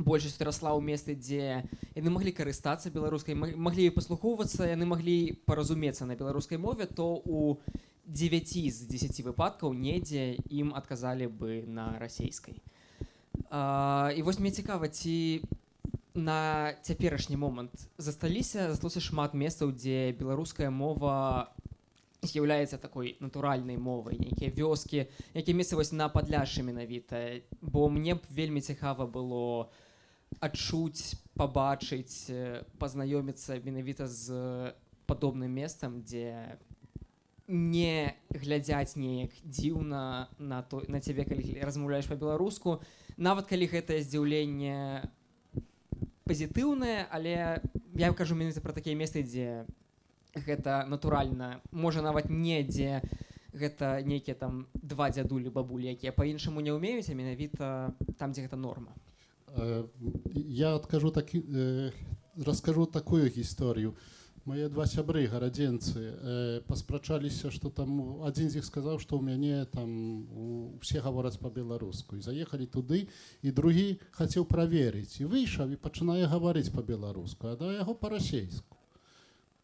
большасць расла ў месцы, дзе яны маглі карыстацца беларускай, маглі паслухоўвацца, яны маглі паразумецца на беларускай мове, то у 9 з 10 выпадкаў недзе ім адказалі бы на расейскай. І вось мне цікава, ці на цяперашні момант засталося шмат месцаў, дзе беларуская мова з'яўляецца такой натуральнай мовай, нейкія вёскі, якія месцы вось на Падляшшы менавіта. Бо мне б вельмі цікава было адчуць, пабачыць, пазнаёміцца менавіта з падобным месцам, дзе не глядзяць неяк дзіўна на цябе, калі размаўляеш па-беларуску, нават калі гэтае здзіўленне пазітыўнае, але я кажу менавіта пра такія месцы, дзе гэта натуральна, можа нават не дзе гэта нейкія там два дзядулі, бабулі, якія па-іншаму не ўмеюць, а менавіта там, дзе гэта норма. Я раскажу такую гісторыю. Мои два сябры, гарадзенцы, паспрачаліся, што там адзін з іх сказаў, што ў мяне там усе гавораць па-беларуску. І заехалі туды, і другі хацеў праверыць. І выйшаў і пачынае гаварыць па-беларуску, а да яго па-расейску.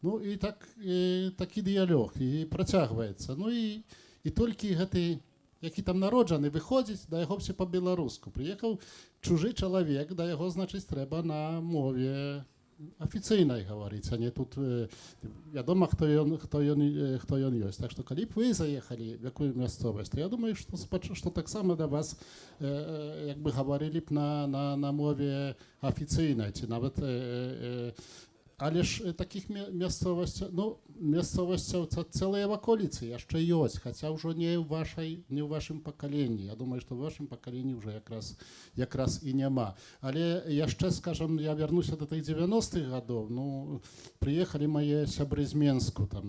Ну і такі дыялог, і працягваецца. Ну і толькі гэты, які там народжаны, выходзіць, да яго все па-беларуску. Прыехаў чужы чалавек, да яго, значыць, трэба на мове афіцыйнай гаварыць, а не тут вядома, хто ён ёсць. Так што калі б вы заехалі в якую мясцовасць, то я думаю, што таксама да вас як бы гаварылі б на мове афіцыйнай, ці нават але ж такіх мясцовасцяў цэлыя ваколіцы яшчэ ёсць, хаця ўжо не ў вашым пакаленні. Я думаю, што ў вашым пакаленні ўжо якраз і няма. Але яшчэ, скажам, я вярнуся да тых 90-х гадоў. Ну, прыехалі мае сябры з Менску там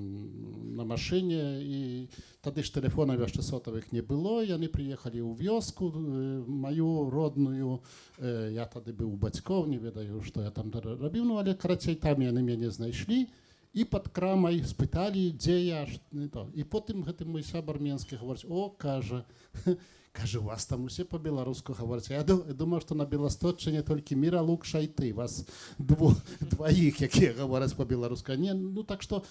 на машыне, і тады ж тэлефонаў яшчэ сотавых не было. Яны прыехалі ў вёску маю родную. Я тады быў у бацькоў, не ведаю, што я там рабіў, ну, але карацей там яны мяне знайшлі і пад крамай спыталі, дзе я. І потым гэты мой сябар менскі гаворыць: о, кажа, у вас там усе па-беларуску гавораць. Я думаю, што на Беласточчыне толькі Міра, Лукша і ты, вас дваіх, якія гавораць па-беларуску. Ну так што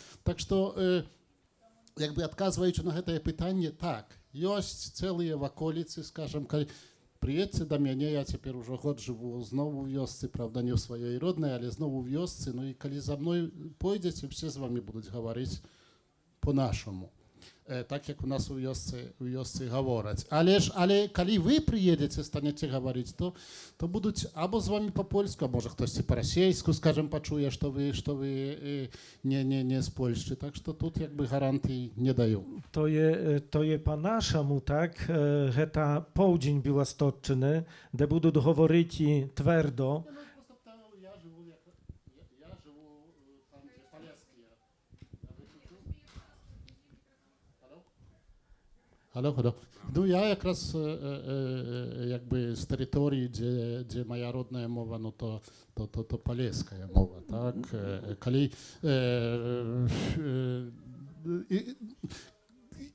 як бы адказваючы на гэтае пытанне, так, ёсць цэлыя ваколіцы, скажам, калі прыедзьце да мяне, я цяпер ужо год жыву зноў у вёсцы, правда, не ў сваёй роднай, але зноў у вёсцы. Ну і калі за мной пойдзеце, все з вами будуць гаварыць по-нашаму. Так як у нас у вёсцы гавораць. Але калі вы прыедзеце, станеце гаварыць, то будуць або з вами па-польску, а можа хтосьці па-расейску, скажем, пачуе, што вы не з Польшчы. Так што тут як бы гарантый не даю. To je по-нашому, так? Гэта поўдзень Білосточчини, де будуть говорити твердо. Halo, halo. No ja якраз jakby z terytorii, gdzie moja rodna mowa, no to polska mowa, tak? Kali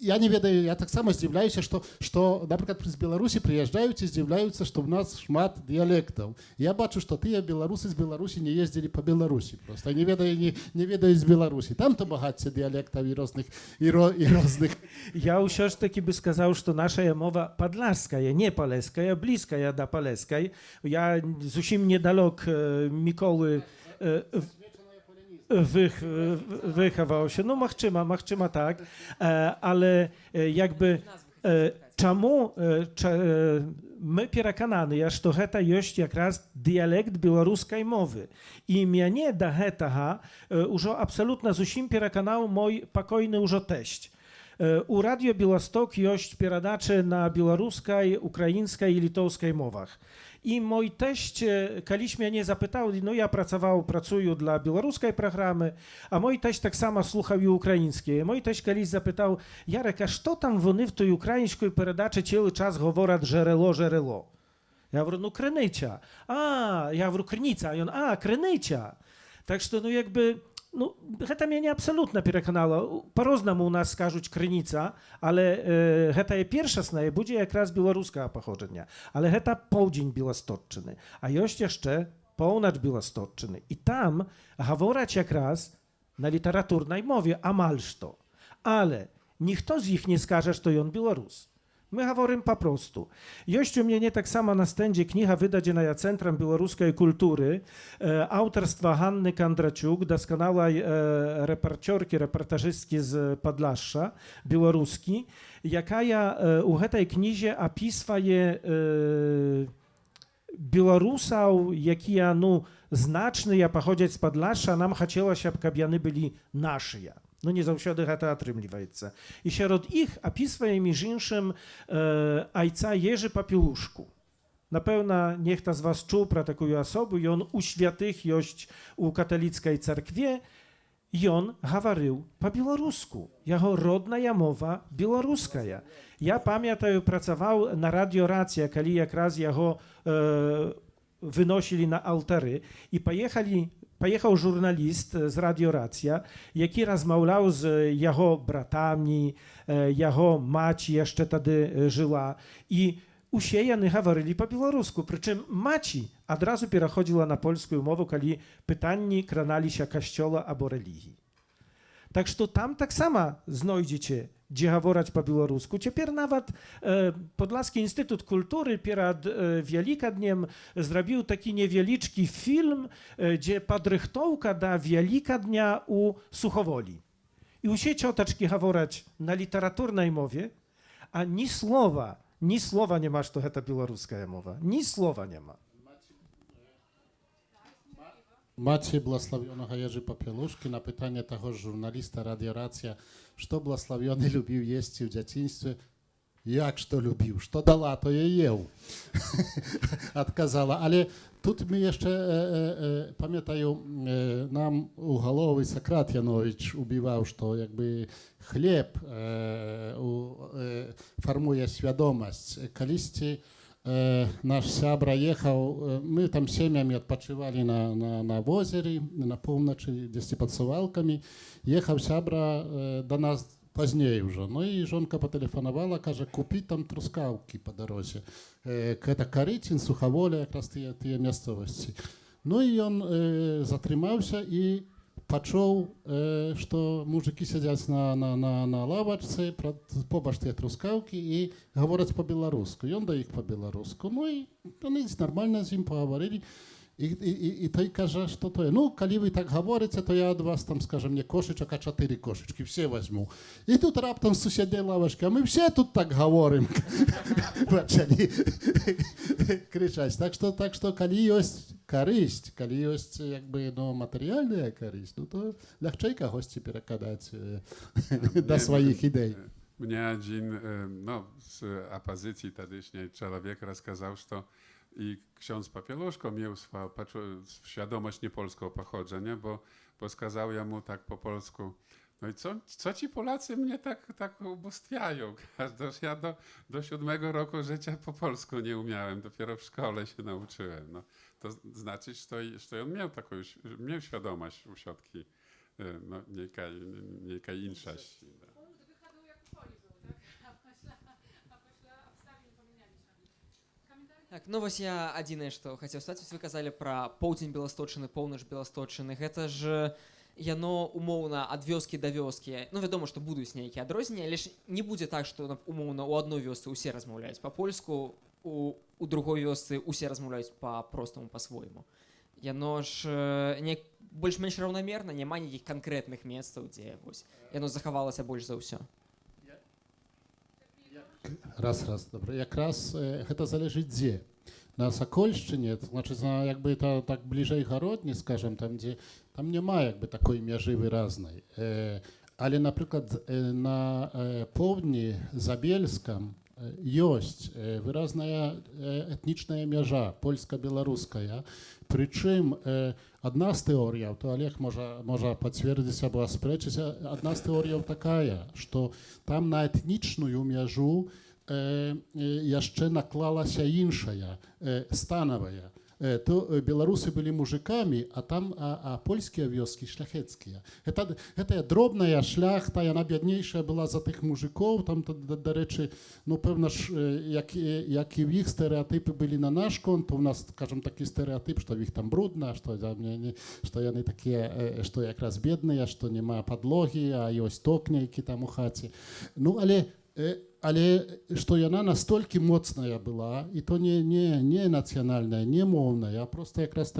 я не ведаю, я таксама здзіўляюся, што напрыклад з Беларусі прыязджаюць і здзіўляюцца, што ў нас шмат дыялектаў. Я бачу, што тыя беларусы з Беларусі не ездзілі па Беларусі, проста не ведаюць з Беларусі. Там-то багацце дыялектаў і розных. Я ўсё ж таки бы сказаў, што наша мова падлаская, не палеская, блізкая да палескай. Я зусім недалёк Міколы wychował się. No magczyma tak, ale jakby czemu my перакананы, што гэта ёсць якраз дыялект беларускай мовы. І мяне да гэтага ўжо абсалютна зусім пераканаў мой пакойны ўжо тэсць. У радыё Беласток ёсць перадачы на беларускай, украінскай і літоўскай мовах. І мой тэсць калісь мяне запытаў, ну я працую для беларускай праграмы, а мой тэсць таксама слухаў і украінскія. Мой тэсць калісь запытаў: Ярек, а што там вони в той українській передачі цілий час говорять жерело? Я говорю, ну криниця. Я говорю, криниця. А він, криниця. Так що, ну якби, ну, гэта мяне абсалютна пераканала. По-рознаму у нас скажуць крыніца, але гэтае першаснае будзе якраз беларускага паходжання. Але гэта поўдзень Беласточчыны. А ёсць яшчэ поўнач Беласточчыны. І там гавораць якраз на літаратурнай мове амаль што. Але ніхто з іх не скажа, што ён беларус. My говорим po prostu. Jest u mnie tak samo na stędzie kniha wydadzona Centrum Białoruskiej Kultury autorstwa Hanny Kandraciuk, doskonałej reportażystki z Podlasza, białoruski, jaka ja u tej knizie opisuje Białorusów, jaki ja znaczny, ja pochodzić z Podlasza, nam chciało się, aby oni byli nasi. No nie zawsze гэта atrymliwaецца. I wśród ich opisuje między innym ojca Jerzy Papieluszku. Na pewno niech ta z was czuł про taką osobę i on u świętych jest u katolickiej cerkwie i on говорил po białorusku. Jego rodna mowa białoruska. Ja pamiętam, pracował na Radio Racja, kiedy jak raz jego wynosili na altary i pojechał żurnalist z Radio Racja, jaki rozmawiał z jego bratami, jego maci jeszcze wtedy żyła i usiejany говорили po białorusku, przy czym maci od razu przechodziła na polską mowę, kiedy pytani kranali się kościoła albo religii. Tak że tam tak samo znajdziecie, gdzie говорить po białorusku. Teraz nawet Podlaski Instytut Kultury przed Wielkadniem zrobił taki niewielki film, gdzie podrychtowka do Wielkadnia u Suchowoli. I usie cioteczki говорить na literaturnej mowie, a ni słowa nie masz, to ta białoruska mowa. Ni słowa nie ma. Maciej Błasławionego Jerzy Papieluszki na pytanie tego żurnalista Radio Racja, что Благословенный любил есть в dzieciństwie. Jak что любил? Что дала, то я ел. Отказала. Ale тут my jeszcze pamiętają, nam uгolowy Sokrat Janowicz ubiwał, że jakby chleb formuje świadomość. Kaliści nasz siabra jechał, my tam семьями odpoczywali na озере, na północy, gdzieś pod Suwałkami. Jechał siabra do nas później już. No i żonka potelefonowała, każe kupić tam truskawki po drodze. To Karycin, Suchowole, jak raz te miejscowości. No i on zatrzymał się i patrzył, że muzyki siedział na ławeczce, pobaż te truskawki i mówić po białorusku. I on do ich po białorusku. No i oni normalnie z nim poговорили. I той каже, що то є. Ну, коли ви так говорите, то я від вас там, скажем, не кошечок, а 4 кошечки, всі візьму. І тут раптом з сусідньої лавочки, а ми всі тут так говоримо. Почали кричати. Так що, коли є користь, коли є, якби, матеріальна користь, то легче когось переконати до своїх ідей. Mnie один, z opozycji tadyśniej człowiek rozkazał, że i ksiądz Papieluszko miał świadomość niepolskiego pochodzenia, bo skazał ja mu tak po polsku, No i co ci Polacy mnie tak ubóstwiają? Aż ja do 7 roku życia po polsku nie umiałem, dopiero w szkole się nauczyłem. No, to znaczy, że on miał świadomość u środki, no, niejka inszaść. Так, ну вось я адзінае, што хацеў сказаць, вы казалі пра поўдзень Беласточчыны, поўнач Беласточчыны. Гэта ж яно умоўна ад вёскі да вёскі. Ну, вядома, што будуць нейкія адрозненні, але ж не будзе так, што умоўна у адной вёсцы ўсе размаўляюць па-польску, у другой вёсцы ўсе размаўляюць па-простаму, па-свойму. Яно ж больш-менш раўнамерна, няма нейкіх канкрэтных месцаў, дзе вось яно захавалася больш за ўсё. Raz, dobra. Jak raz, to zależy gdzie. Na Sokolszczynie, to znaczy jakby to tak bliżej Garodni, skażem, tam nie ma jakby takiej mierzy wyraźnej. Ale na przykład na południu Zabielskim jest wyraźna etniczna mierza, polska-białoruska. Przy czym одна z teorii, to Олег może potwierdzić albo sprzeczać, одна z teorii taka, że tam na etniczną mierzu jeszcze naklała się insza, stanowa. To Białorusy byli mużykami, a polskie wioski szlacheckie. To drobna szlachta, ona biedniejsza była za tych mużyków, tam do rzeczy, no pewno, jak i ich stereotypy byli na nasz kąt, to u nas, скажем, taki stereotyp, że ich tam brudno, że oni takie, że jak raz biedne, że nie ma podłogi, a jest oknieki tam u chacie. No ale że ona настолько mocna była i to nie nacjonalna, nie mowna, a prosto jak raz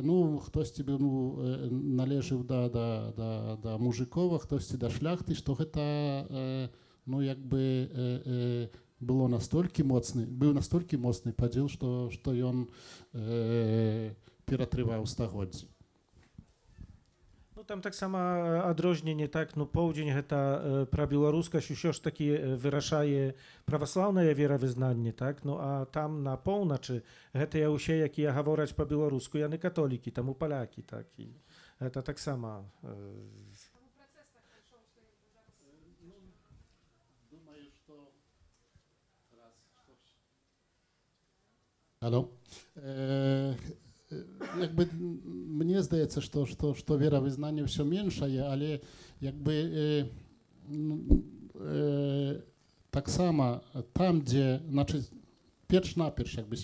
no ktoś ci był należał do mużyków, ktoś ci do szlachty, że to no jakby był настолько mocny podział, że on ператривał стагоддзі. Ну там так само адрозненне, так, ну поўдзень гэта прабеларускасць усё ж такі вырашае праваслаўнае веравызнанне, так, ну а там на поўначы гэтыя ўсе, якія гавораць па-беларуску, яны католікі, таму палякі, так, і гэта таксама Halo? Jakby mnie zdaje się, że wiara wyznania się mniejsza, ale jakby tak samo tam, gdzie, znaczy pierwsza jakby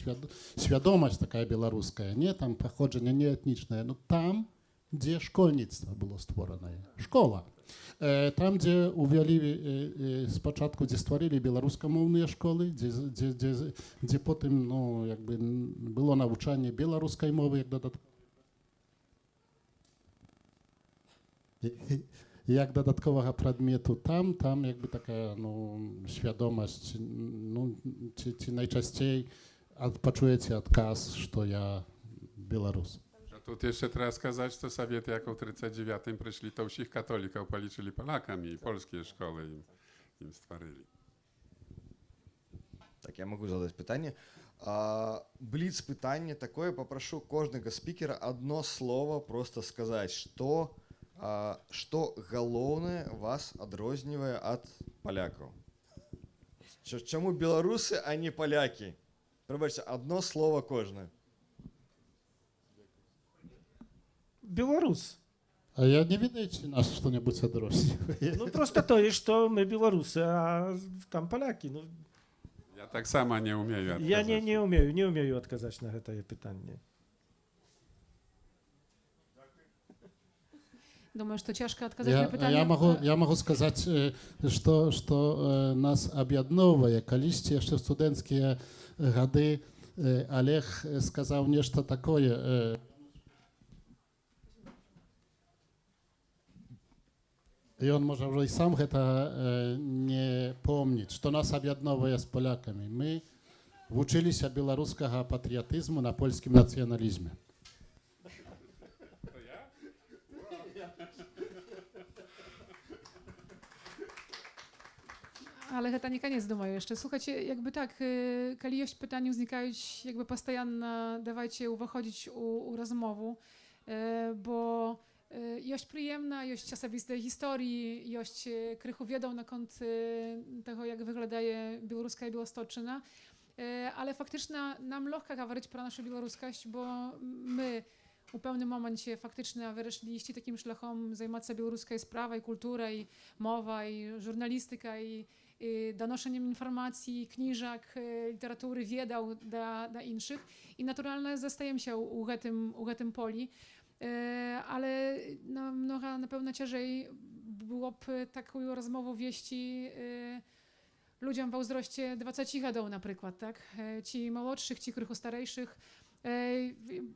świadomość taka białoruska, nie tam pochodzenie nie etniczne, no tam, gdzie szkolnictwo było stworzone, szkoła. Tam, gdzie uwzięli z początku, gdzie stworzyli białoruskомовne szkoły, gdzie potem no, jakby było nauczanie białoruskiej mowy, jak dodatkowego przedmiotu, tam jakby taka no, świadomość, no, ci najczęściej poczujecie odkaz, że ja Białorus. Тут jeszcze trzeba сказать, что Sowiety jako w 1939 przyszli, to wszystkich katolików policzyli Polakami i polskie szkoły im stworzyli. Так, я могу задать питание. Блиц питание такое, попрошу каждого спикера одно слово просто сказать, что головное вас отрознивает от поляков. Чему белорусы, а не поляки? Пробачте, одно слово кожное. Беларус. А я не видите нас что-нибудь odróżnia. Ну просто то есть, что мы белорусы, а там поляки. Ну, Ja tak samo nie umiem odpowiedzieć. ja nie umiem odkazać na to pytanie. Думаю, что тяжко отказать на питание. Я могу сказать, что нас объединовывает, колись еще в студентские годы Олег сказал нечто такое. I on może już i sam to nie pomnieć, że nas objednowuje z Polakami. My uczyli się białoruskiego patriotyzmu na polskim nacjonalizmie. Ale to nie koniec, думаю, jeszcze. Słuchajcie, jakby tak, kiedy jest pytania znikają, jakby постоянно dawajcie uwachodzić u rozmowy, bo Jość przyjemna, jość osobistej historii, jość krychu wiedą na kąt tego, jak wygląda białoruska i białostoczyna. Ale faktycznie nam lekko mówić pro naszą białoruskość, bo my u pewnym momencie faktycznie wyreszliście takim szlachom zajmować się białoruskiej sprawą i kultura, i mowa, i żurnalistyka, i donoszeniem informacji, książek, literatury, wiedał dla innych. I naturalnie zostajemy się u tym poli. Ale na pewno ciężej byłoby taką rozmowę wieści ludziom w wzroście 20 lat na przykład, tak? Ci młodszych, ci krychu starszych.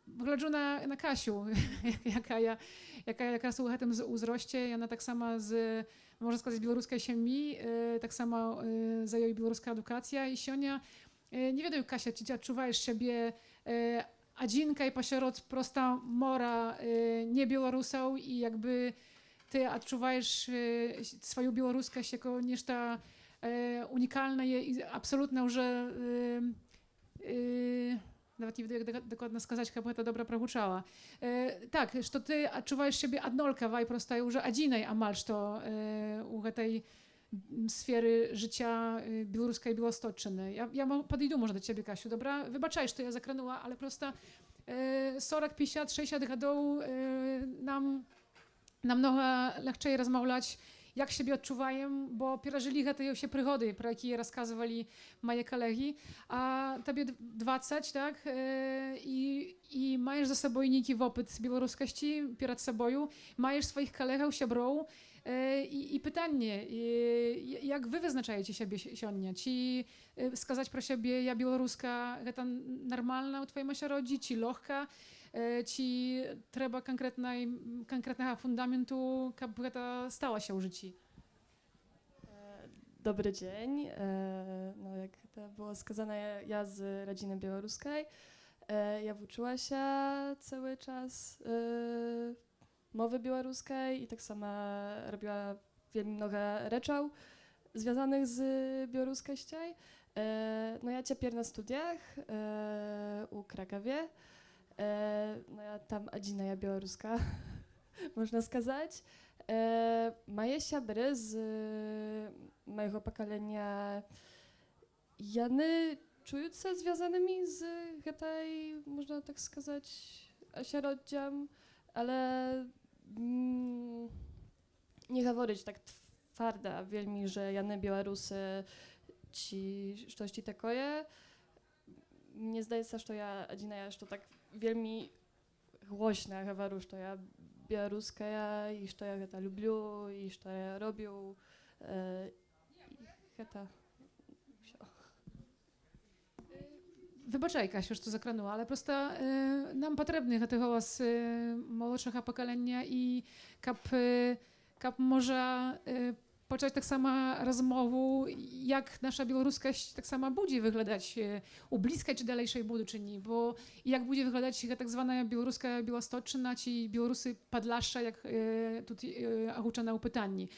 Wygląda na Kasiu, jaka raz u tym wzroście, ona tak samo można сказать, z białoruskiej ziemi, tak samo za jej białoruska edukacja i sionia. Nie wiem, Kasia, czy odczuwasz siebie adzinka i pośród prosta mora nie Białorusą i jakby ty odczuwasz swoją białoruskość jako nešto unikalne i absolutne, że nawet nie wiem, jak dokładnie сказать, chyba to dobra prahuczała. Tak, że ty odczuwasz siebie adnolkawaj, prosta już adzinej amal, że u tej sfery życia białoruskiej i białostoczyny. Ja podejdę może do ciebie, Kasiu, dobra? Wybaczaj, że ja zakranęła, ale prosto 40, 50, 60 lat nam mnogo lepiej rozmawiać, jak siebie odczuwają, bo przeżyli te się przygody, pro jakie rozkazywali moje kolegi, a tobie 20, tak? I masz za sobą niki opyt białoruskości przed sobą, masz swoich kolegów, siobrów. I pytanie, jak wy wyznaczajecie siebie siodnie? Czy skazać pro siebie, ja białoruska, to normalna u twojej ośrodzi, czy lohka, czy trzeba konkretnego fundamentu, aby to stała się w życiu? Dobry dzień. No, jak to było skazane, ja z rodziny białoruskiej. Ja uczyła się cały czas mowy białoruskiej i tak samo robiła wiele mnogo rzeczy związanych z białoruskością. No ja teraz na studiach u Krakowie. No ja tam adzina białoruska, można сказать. Moje siabry z mojego pokolenia jany czują się związanymi z tej, można tak сказать, ośrodkiem, ale nie mówić tak twardo, wielmi, że jany Białorusy ci coś takoje. Mnie zdaje się, że ja одна, że tak wielmi głośno говорю, że ja białoruska i że ja to lubię i że ja robię. To Wybaczaj, Kasiu, że to zakranęła, ale prosto nam potrzebny ten głos młodszego pokolenia i kap może począć tak samo rozmowę, jak nasza białoruskość tak samo będzie wyglądać u bliskiej czy dalejszej buduczyni, bo jak będzie wyglądać tak zwana białoruska białostoczyna, czy Białorusy Padlasza, jak tutaj ahuczana u pytani.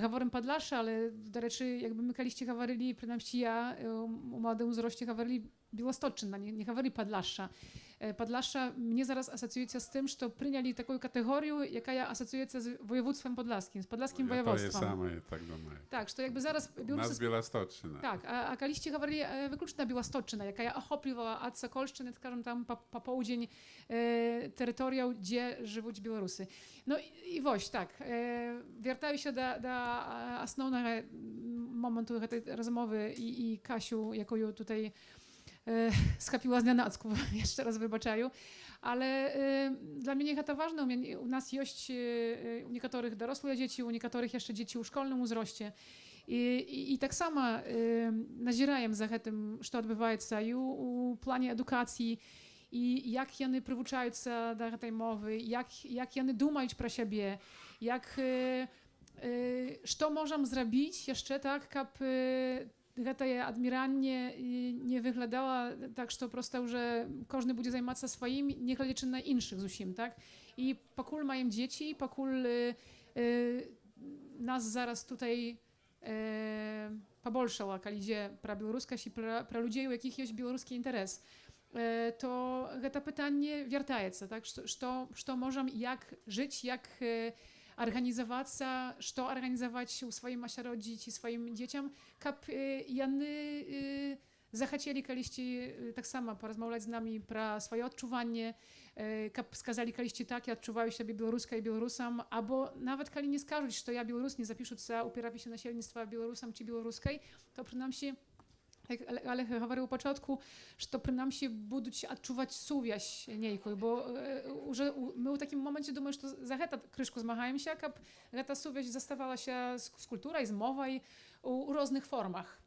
Говорим Подляша, ale do rzeczy, jakby my kiedyś говорили, przynajmniej ja u młodym wzroście говорили Białostoczyna, nie говорили Podlasza. Podlasza mnie zaraz asocjuje się z tym, że przyjęli taką kategorię, jaka ja asocjuje się z województwem podlaskim, z podlaskim województwem. To jest samo, tak думаю. Tak, że to jakby zaraz Nas Białostoczyna. Tak, a kaliście говорили wykluczna Białostoczyna, jaka ja ochopливała od Sokolszczyny, скажем, tam po południe terytorium, gdzie żyją Białorusy. No i woś, tak, wracаю się do основного momentu tej rozmowy i Kasiu, jaką ją tutaj skapiła z nienacku, jeszcze raz wybaczaju, ale dla mnie jest to ważne, u nas jest u niektórych dorosłych dzieci, u niektórych jeszcze dzieci u szkolnym wzroście i tak samo nazierajem za tym, co odbywa się i u planie edukacji i jak one przyzwyczają się do tej mowy, jak one думаją про siebie, jak co możemy zrobić jeszcze tak, aby ta admiralnie nie wyglądała tak, że prosto, że każdy będzie zajmować się swoim, nie glądać na innych zusim, tak? I pokul mają dzieci, pokul nas zaraz tutaj pobolszało, jak idzie pra białoruskość i pra ludzi, u jakich jest białoruski interes. то гэта пытанне вяртаецца, так, што можам, як жыць, як арганізавацца, што арганізаваць у сваім асяроддзі ці сваім дзецям, каб яны захацелі калісьці таксама паразмаўляць з намі пра сваё адчуванне, каб сказалі калісьці так, я адчуваю сябе беларускай беларусам, або нават калі не скажуць, што я беларус, не запішуцца ў перапісе насельніцтва беларусам ці беларускай, то прынамсі, як Олег гаварыў у пачатку, што прынамсі будуць адчуваць сувязь нейкую, бо уже мы ў такім моменце думаю, што за гэта крышку змагаемся, каб гэта сувязь заставалася з культурай, з мовай у розных формах.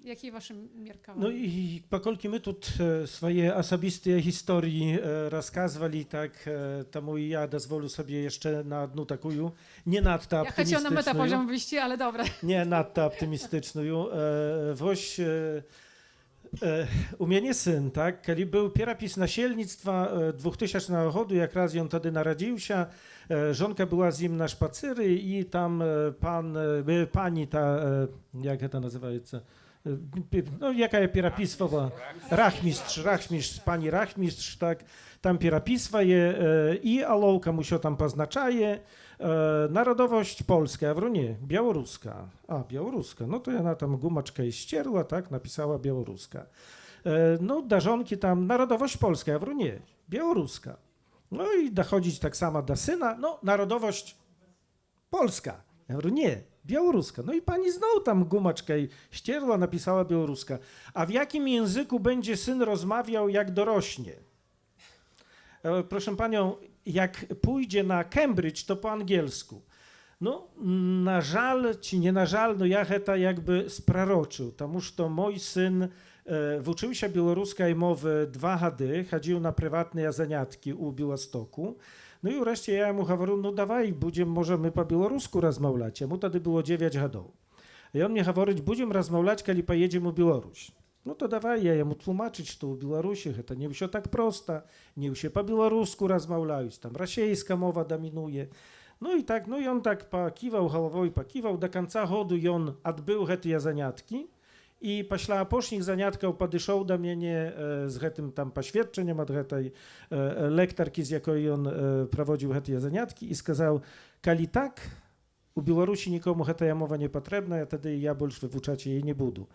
Jakie wasze меркаванне? No i паколькі мы тут swoje osobiste historii rozkazywali, tak, to i ja dozwolę sobie jeszcze na одну такую, nie nadto Ja chciałam na optymistyczną. metapoziom wyjść, ale dobra. Nie nadto optymistyczną. Woś u mnie syn, tak, kiedy był pierapis nasielnictwa 2000 roku, jak raz ją wtedy narodził się, żonka była z nim na szpacery i tam pani ta, jak to nazywa się, no jaka pierapistwa była, rachmistrz, pani rachmistrz, tak, tam pierapistwa je i alołka mu się tam poznaczaje, narodowość polska, ja nie, białoruska. A, białoruska, no to ja na tam gumaczkę ścierła, tak, napisała białoruska. No, darzonki tam, narodowość polska, ja nie, białoruska. No i dochodzić tak samo do syna, no, narodowość polska, ja nie, białoruska. No i pani znowu tam gumaczkę ścierła, napisała białoruska. A w jakim języku będzie syn rozmawiał, jak dorośnie? Proszę panią, jak pójdzie na Cambridge, to po angielsku. No, na żal, czy nie na żal, no ja to jakby spraroczył, tamuż to mój syn uczył się białoruskiej mowy 2 hady, chodził na prywatne zaniatki u Białostoku. No i wreszcie ja mu mówił, no dawaj, będziemy może my po białorusku rozmawiać. Mu wtedy było 9 hadów. I on mi mówił, będziemy rozmawiać, kiedy pojedziemy w Białoruś. No to dawaj, ja mu tłumaczyć, że u Białorusi to nie się tak prosto, nie się po białorusku rozmawiają, tam rosyjska mowa dominuje. No i tak, no i on tak pokiwał głową i pokiwał, do końca chodu i on odbył te zaniatki i pośla apośnik zaniatkał podeszł do mnie z tym tam poświadczeniem od tej lektorki, z jaką on prowadził te zaniatki i skazał, kali tak, u Białorusi nikomu ta mowa nie potrzebna, ja wtedy ja больше wyuczać jej nie budu.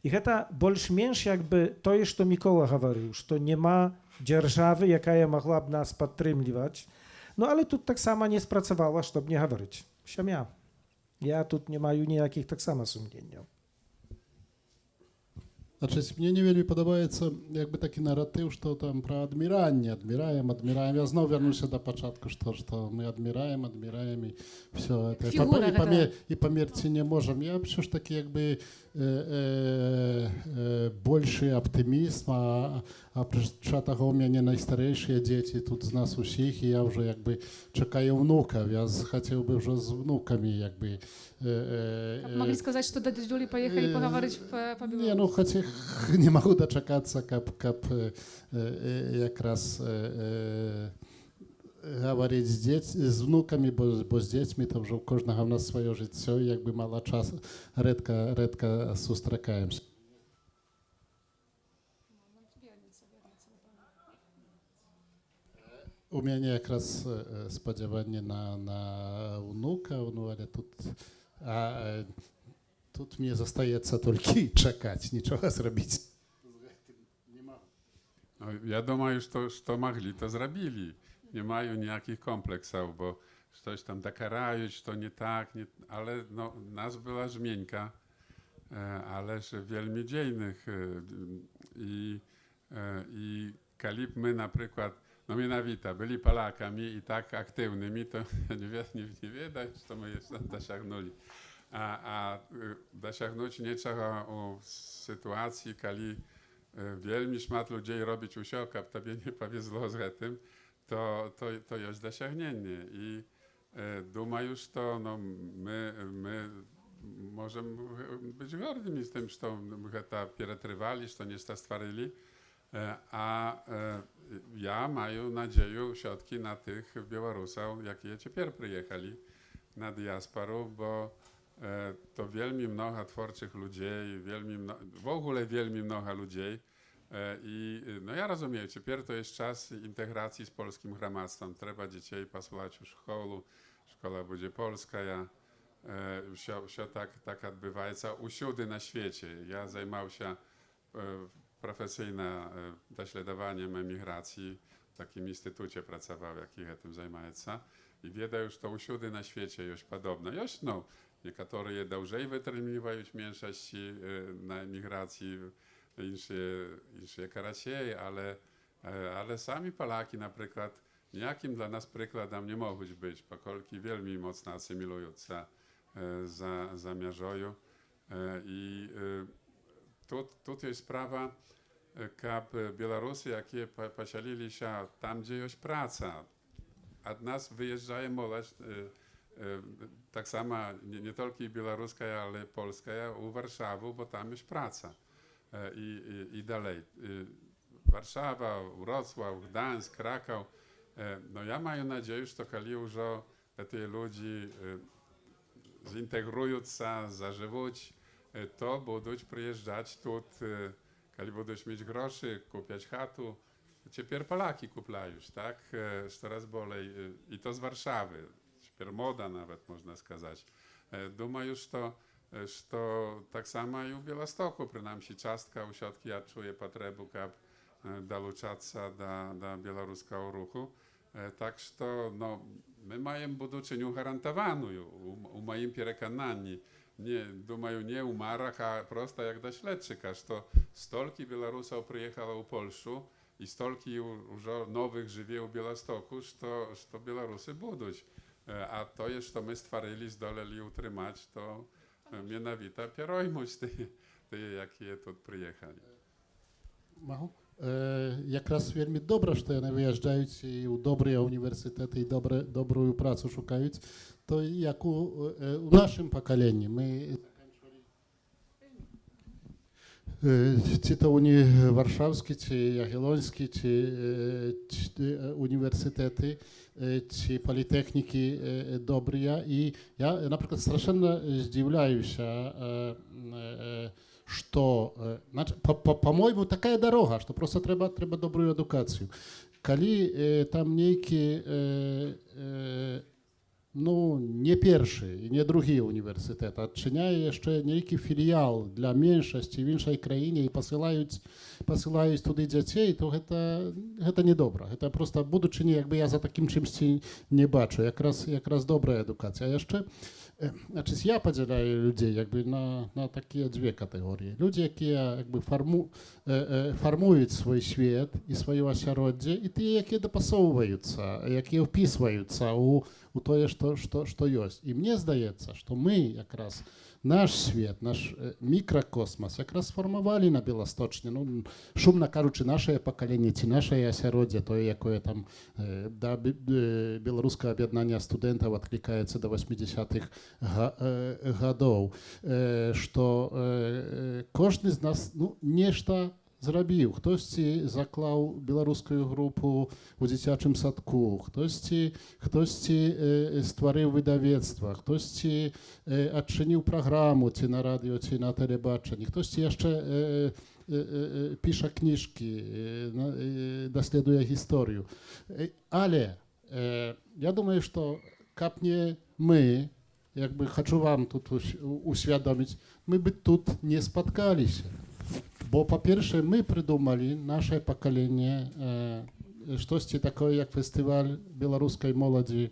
I to больше-меньше jakby to jest, co Mikoła mówił, że nie ma dzierżawy, jaka mogłaby nas podtrzymywać. No ale tu tak samo nie spracowała, żeby nie mówić. Siamia. Ja tu nie mam nijakich tak samo sumienia. Значит, мне не вельмі падабаецца як бы такі наратыў, што там пра адміранне, адміраем. Я зноў вярнуся да пачатку, што мы адміраем і все это. І памерці не можам. Я ўсё ж такі як бы большы аптымізм, апрача таго, у мяне найстарэйшыя дзеці тут з нас усіх, і я ўжо як бы чакаю внукаў. Я хацеў бы ўжо з внукамі як бы Mogli сказать, что до дядюли поехали поговорить по-белорусски. Не, ну хотя не могу дочекаться, как раз говорить с внуками, бо с детьми то вже у кожного в нас своє життя, і якби мало часу, редко зустрічаємося. У мене якраз сподівання на внука, ну, але тут мне застаецца толькі чакаць, нічога зрабіць. No, ja думаю, что могли, то зробили. Не маю ніяких комплексів, бо щось там докараюють, що не так, але no, нас була жменька, але ж вельми дзейних. I коли б ми, наприклад, no mianowite, byli Polakami i tak aktywnymi, to nie widać, co my jeszcze dosiągnęli. A dosiągnąć niczego w sytuacji, kiedy wielmi szmat ludzi robić usioka, tobie nie powiezło z tym, to jest dosiągnięcie. I думаю, że no, my możemy być гордыми z tym, że to перетрывали, że nie stwarzyli, a ja маю nadzieję środki na tych Białorusów, jakie teraz przyjechali na diasporu, bo to wielmi mnogo twórczych ludzi, w ogóle wielmi mnogo ludzi No ja rozumiem, теперь to jest czas integracji z polskim громадством. Треба дітей послати у школу, школа буде польська. Все так відбувається усюди на світі. Я займався професійно дослідженням еміграції. W takim instytucie pracował, jaki tym zajmuje. I wiedał, że to uszudy na świecie już podobne. Już no, niektóre je dłużej wytrzymują mniejszości na emigracji, inne karaciej, ale sami Polaki na przykład nijakim dla nas przykładem nie mogą być, pokolki wielmi mocno asymilujące zamierzają. I tu jest sprawa, kab Białorusy, jakie posielili się tam, gdzie jest praca. Od nas wyjeżdżają młodzież, tak samo nie tylko białoruska, ale polska, u Warszawy, bo tam jest praca. I dalej. Warszawa, Wrocław, Gdańsk, Kraków. No ja mam nadzieję, że kiedy już te ludzie zintegrują się, zażywą, to będą przyjeżdżać tu. Kiedy będą mieć groszy, kupiać chatu, teraz Polaki kupują, tak? Coraz bolej. I to z Warszawy. Teraz moda nawet, można сказać. Думаю, że tak samo i w Białymstoku, przynajmniej частка usiadki, ja czuję potrzebę, aby dołączać się do białoruskiego ruchu. Tak, że no, my mamy buduczynię gwarantowaną, u moim przekonaniu. Nie, думаю, nie u Marach, a prosto jak do śledczyka, że stolki Białorusów przyjechało u Polskę i stolki już nowych żyje u Białymstoku, że Białorusy będą. A to jest, co my stworzyli, zdoleli utrzymać, to mianowita pierojmość tej, jakie tu przyjechali. Могу? Якраз вельмі добра, што яны выязджаюць і ў добрыя універсітэты і добрую працу шукаюць, то як у нашым пакаленні мы ці то варшаўскі, ці ягелонскі, ці універсітэты, ці політэхнікі добрыя. І я, напрыклад, страшэнна здзіўляюся, что, по-моему, такая дорога, что просто треба добрую адукацию. Коли там некие, ну, не перший и не другие университеты, отчиняя еще некий филиал для меньшости в іншій країні і посилають туди дітей, то это недобре. Это просто, будучи, якби я за таким чимось не бачу, якраз добра едукація. А jeszcze, znaczy ja podzielaję ludzi jakby na takie dwie kategorie. Ludzie, jakie jakby formują swój świat i swoje ośrodki, i te, jakie dopasowują się, jakie wpisują się u to, co jest. I mnie zdaje się, że my jakraz nasz świat, nasz mikrokosmos jakraz sformowali na Białostocznie. No, szumno кажучи, nasze pokolenie, czy nasze ośrodki, to jakie tam da białoruskie objednanie studentów odklikaється do 80-tych годов, że każdy z nas nešto zrobił. Ktoś zaklał białoruską grupę w dziecięcym sadku, ktoś stworzył wydawnictwo, ktoś odczynił programu, czy na radio, czy na telebaczeniu, ktoś jeszcze pisze książki, doświadczuje historię. Ale ja думаю, że kapnie my, jakby chcę wam tu uświadomić, my by tu nie spotkali się. Bo po pierwsze, my przydumali, nasze pokolenie, coś takiego jak festiwal białoruskiej młodzi,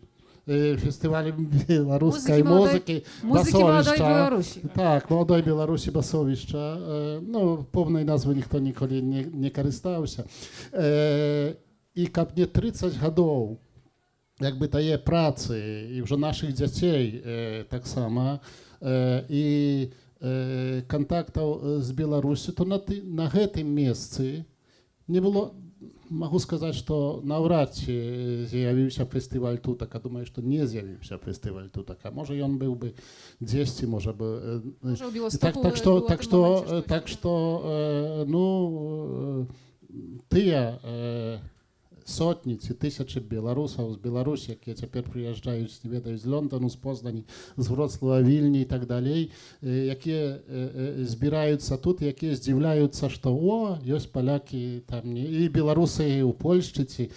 festiwal białoruskiej muzyki basowiszcza. Tak, Młodej Białorusi basowiszcza. No, pełnej nazwy nikt nigdy nie korzystał się. I kapnie 30 lat jakby tej pracy i już naszych dzieci tak samo i kontaktów z Białorusią, to na tym miejscu nie było, mogę сказать, że навряд czy zjawił się festiwal Tutaka. Думаю, że nie zjawił się festiwal Tutaka. Może i on byłby gdzieś, może by... Może u Białegostoku tak, że no, te сотні ці тисячі білорусів з Білорусі, які тепер приїжджають, не ведаю, з Лондону, з Познані, з Вроцлава, Вільні і так далі, які збираються тут, які здивляються, що о, є поляки там, і білоруси у Польщі, ці,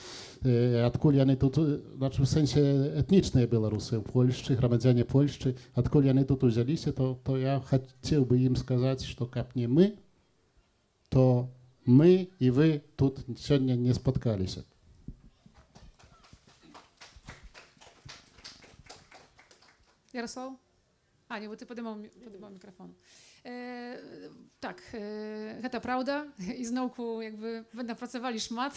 откуль вони тут, значить, в сенсі етнічні білоруси у Польщі, громадяни Польщі, откуль вони тут узялися, то я хотів би їм сказати, що як не ми, то ми і ви тут сьогодні не споткалися. Ярослав? А, nie, bo ty podymał mikrofon. Tak, to prawda. I znowu jakby napracowali szmat,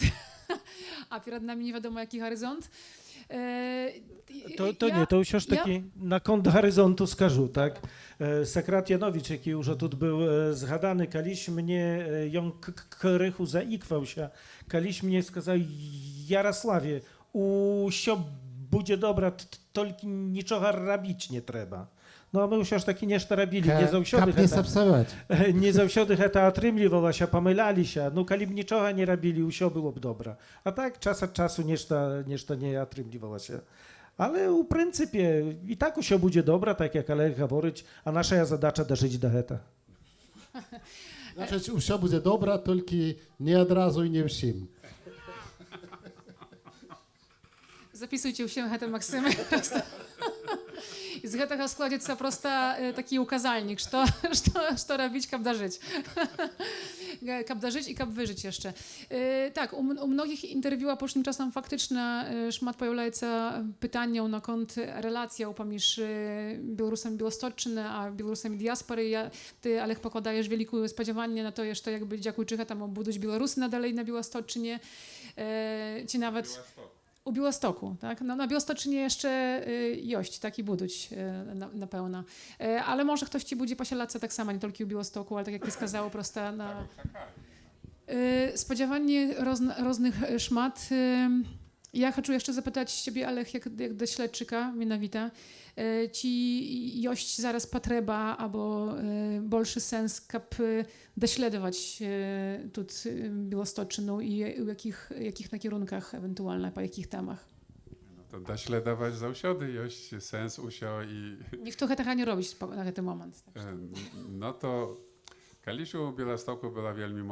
a przed nami nie wiadomo jaki horyzont. To все ж таки на конт горизонту скажу, так? Сакрат Янowicz, який уже тут був згаданий, колись мені, він криху заіквався, колись мені сказав, Ярославе, що буде добре, тільки нічого робити не треба. No a my już таки нешта робили, не заўсёды гэта атрымлівалася, памыляліся. Ну калі б нічога не рабілі, ўсё было б добра. А так час ад часу нешта не атрымлівалася. Але ў прынцыпе і так усё будзе добра, так як Олег гаворыць, а наша задача дажыць да гэта. Значыць, усё будзе добра, толькі не адразу і не ўсім. Записуйте ўсім гэта, Максим. I z tego składается просто taki uказальник, что robić, kab dożyć. Kab dożyć i kab wyżyć jeszcze. Tak, u mnogich interwiuach poszłym czasem faktycznie szmat pojawia się pytanie na kąt relacja pomiędzy Białorusami Białostocczyny a Białorusami diaspory. Ty, Alech, pokładajesz wielkie spodziewanie na to, jeszcze jakby dziękuję tam obudować Białorusy nadal na Białostocczynie. Ci nawet... U Białostoku, tak? No, na Białostocczynie jeszcze jość, taki buduć na pełno. Ale może ktoś ci będzie posielać tak samo, nie tylko u Białostoku, ale tak jak ty skazało, prosta na... Spodziewanie różnych szmat. Ja chcę jeszcze zapytać ciebie, Alech, jak do śledczyka, mianowita, ci jość zaraz potrzeba, albo больше sens, kap dośledować tu Białostoczynę i jakich na kierunkach ewentualnie, po jakich temach? No to dośledować zawsiody jość sens usio i... Niech to tego nie robić na ten moment. No to kiedyś u Białegostoku była wielmi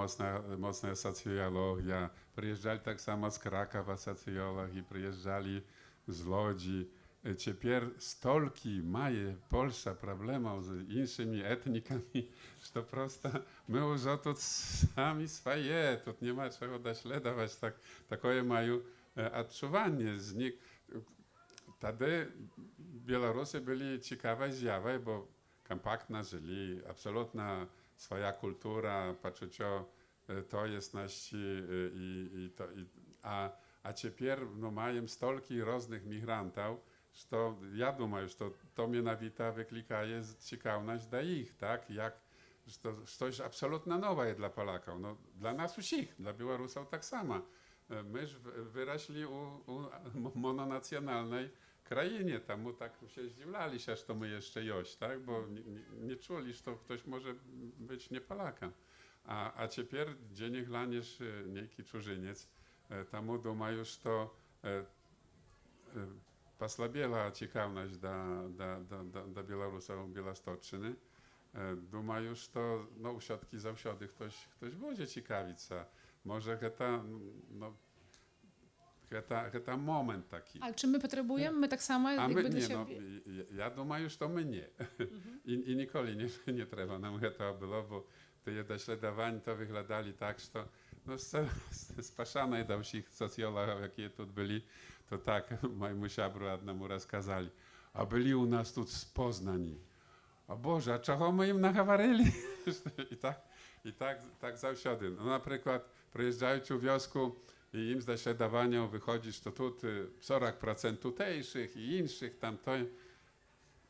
mocna socjologia. Przyjeżdżali tak samo z Krakowa socjologii, przyjeżdżali z Łodzi. Теперь столько мае Польша проблемов с иншими этниками, что просто мы уже тут сами свои, тут не ma czego dośledować, такое мое odczuwanie z nich. Wtedy Białorusy byli ciekawe zjawy, bo kompaktnie żyli, absolutna swoja kultura, poczucie to jestności a теперь no, mają stolki różnych migrantów, что я думаю, что то mianowita wyklikaje ciekawność dla ich, tak? Jak to coś absolutnie nowe dla Polaków. No, dla nas wszystkich, dla Białorusów tak samo. My wyrośli u mononacjonalnej krainie, tam tak się zdziwiali się, że my jeszcze jość, tak? Bo nie czuli, że ktoś może być nie Polakiem. A теперь dzień glaniesz niejaki cudzyniec, tam думаю, что послабела ciekawność do Białorusów Białostocczyny. Думаю, że no, u środki zawsiody ktoś będzie ciekawić się. Może to moment taki. Ale czy my potrzebujemy? My tak samo jakby do siebie? No, ja думаю, że my nie. I nikoли nie trzeba nam to było, bo te dośledowania to wyglądali tak, że no, spaszane do wszystkich socjologów, jakie tu byli, to tak mojemu siabru jednemu rozkazali. A byli u nas tu z Poznani. O Boże, a czego my im nahawaryli? tak zawsiody. No, na przykład przyjeżdżając u wiosku i im z dośledowania wychodzi, że tu 40% tutejszych i innych tam to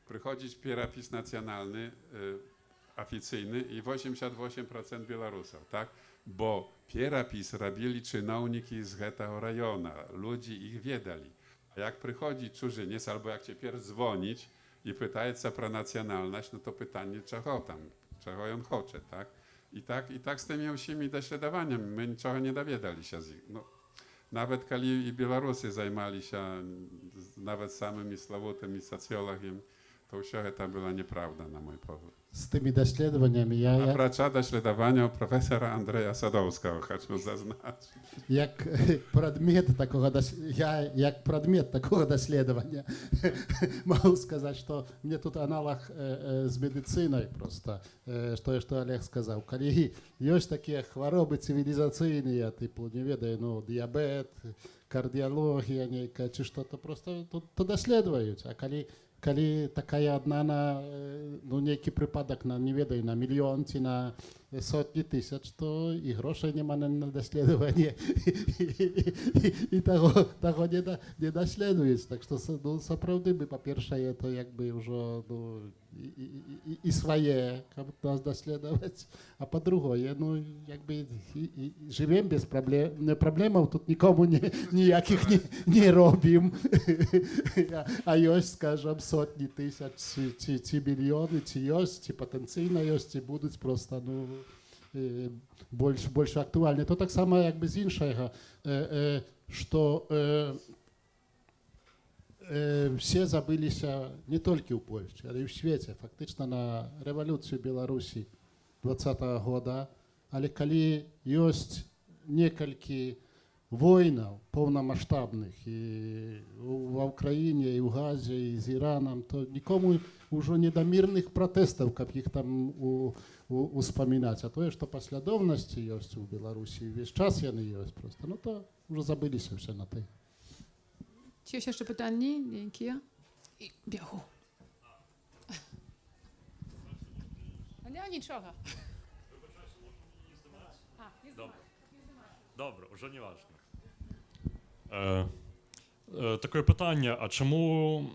przychodzić pierapis nacjonalny, oficyjny i 88% Białorusów, tak? Bo pierapis robili czynowniki z tego rejonu, ludzie ich wiedali. A jak przychodzi cudzyniec, albo jak cię dzwonić i pytać się pro nacjonalność, no to pytanie, czego on chce, tak? I tak z tymi wszystkimi dośledowaniami my niczego nie dowiadali się z ich. No, nawet kali i Białorusy zajmali się nawet samymi sławutymi socjologami, to все to była nieprawda na mój pogląd. Z tymi doświadczeniami A praca doświadczenia profesora Andrzeja Sadowskiego, chcę zaznaczyć. jak предмет такого доследования могу сказать, что мне тут аналог с медициной просто, что Олег сказал. Коли есть такие хвороби цивилизационные, типу, не ведаю, ну, диабет, кардиология некая, чи что-то просто то доследуют. А коли такая одна на, ну, некий припадок на, не ведаю, на миллион, чи на сотни тысяч, то и грошей нема на доследование, и того не доследуется. Так что, ну, сапраўды бы, по-перше, это якби уже, ну, и своє нас дослідувати, а по-друге, ну, якби живемо без проблем, проблемів тут нікому ніяких не робимо, а є, скажімо, сотні тисяч, чи мільйони, чи є, чи потенційно є, чи будуть просто, ну, більш актуальні. То так само, якби з іншого, що все забыліся не толькі ў Польшчы, але і ў свеце, фактычна на рэвалюцыю Беларусі 20-го года, але калі ёсць некалькі войнаў паўнамаштабных і ва ўкраіне, і ў Газе, і з Іранам, то нікому ўжо не да мірных пратэстаў, каб іх там успамінаць, а тое, што паслядоўнасці ёсць у Беларусі, увесь час яны ёсць проста, ну то ўжо забыліся ўсе на тый. Чи є ще питання? Які є? І бігу. А нічого. Добре, вже не важливо. Таке питання, а чому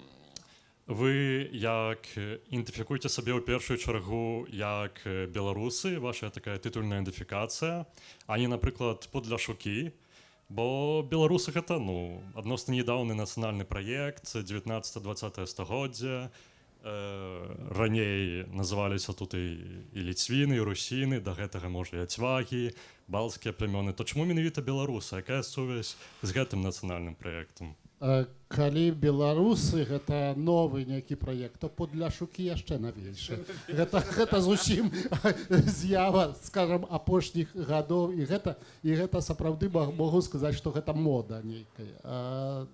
ви як ідентифікуєте себе у першу чергу як білоруси, ваша така титульна ідентифікація, а не, наприклад, подляшуки? Бо білоруси – це, ну, відносно недавній національний проєкт, 19-20 століття. Раней називалися тут і ліцвіни, і русіни, до гэтага, може, і ацьвагі, балтські племёны. То чому менавіта беларусы? Якая сувязь з гэтым нацыянальным праектам? Калі беларусы гэта новы нейкі праект, то подляшукі яшчэ навейшы. Гэта зусім з'ява, скажам, апошніх гадоў, і гэта сапраўды могу сказаць, што гэта мода нейкая.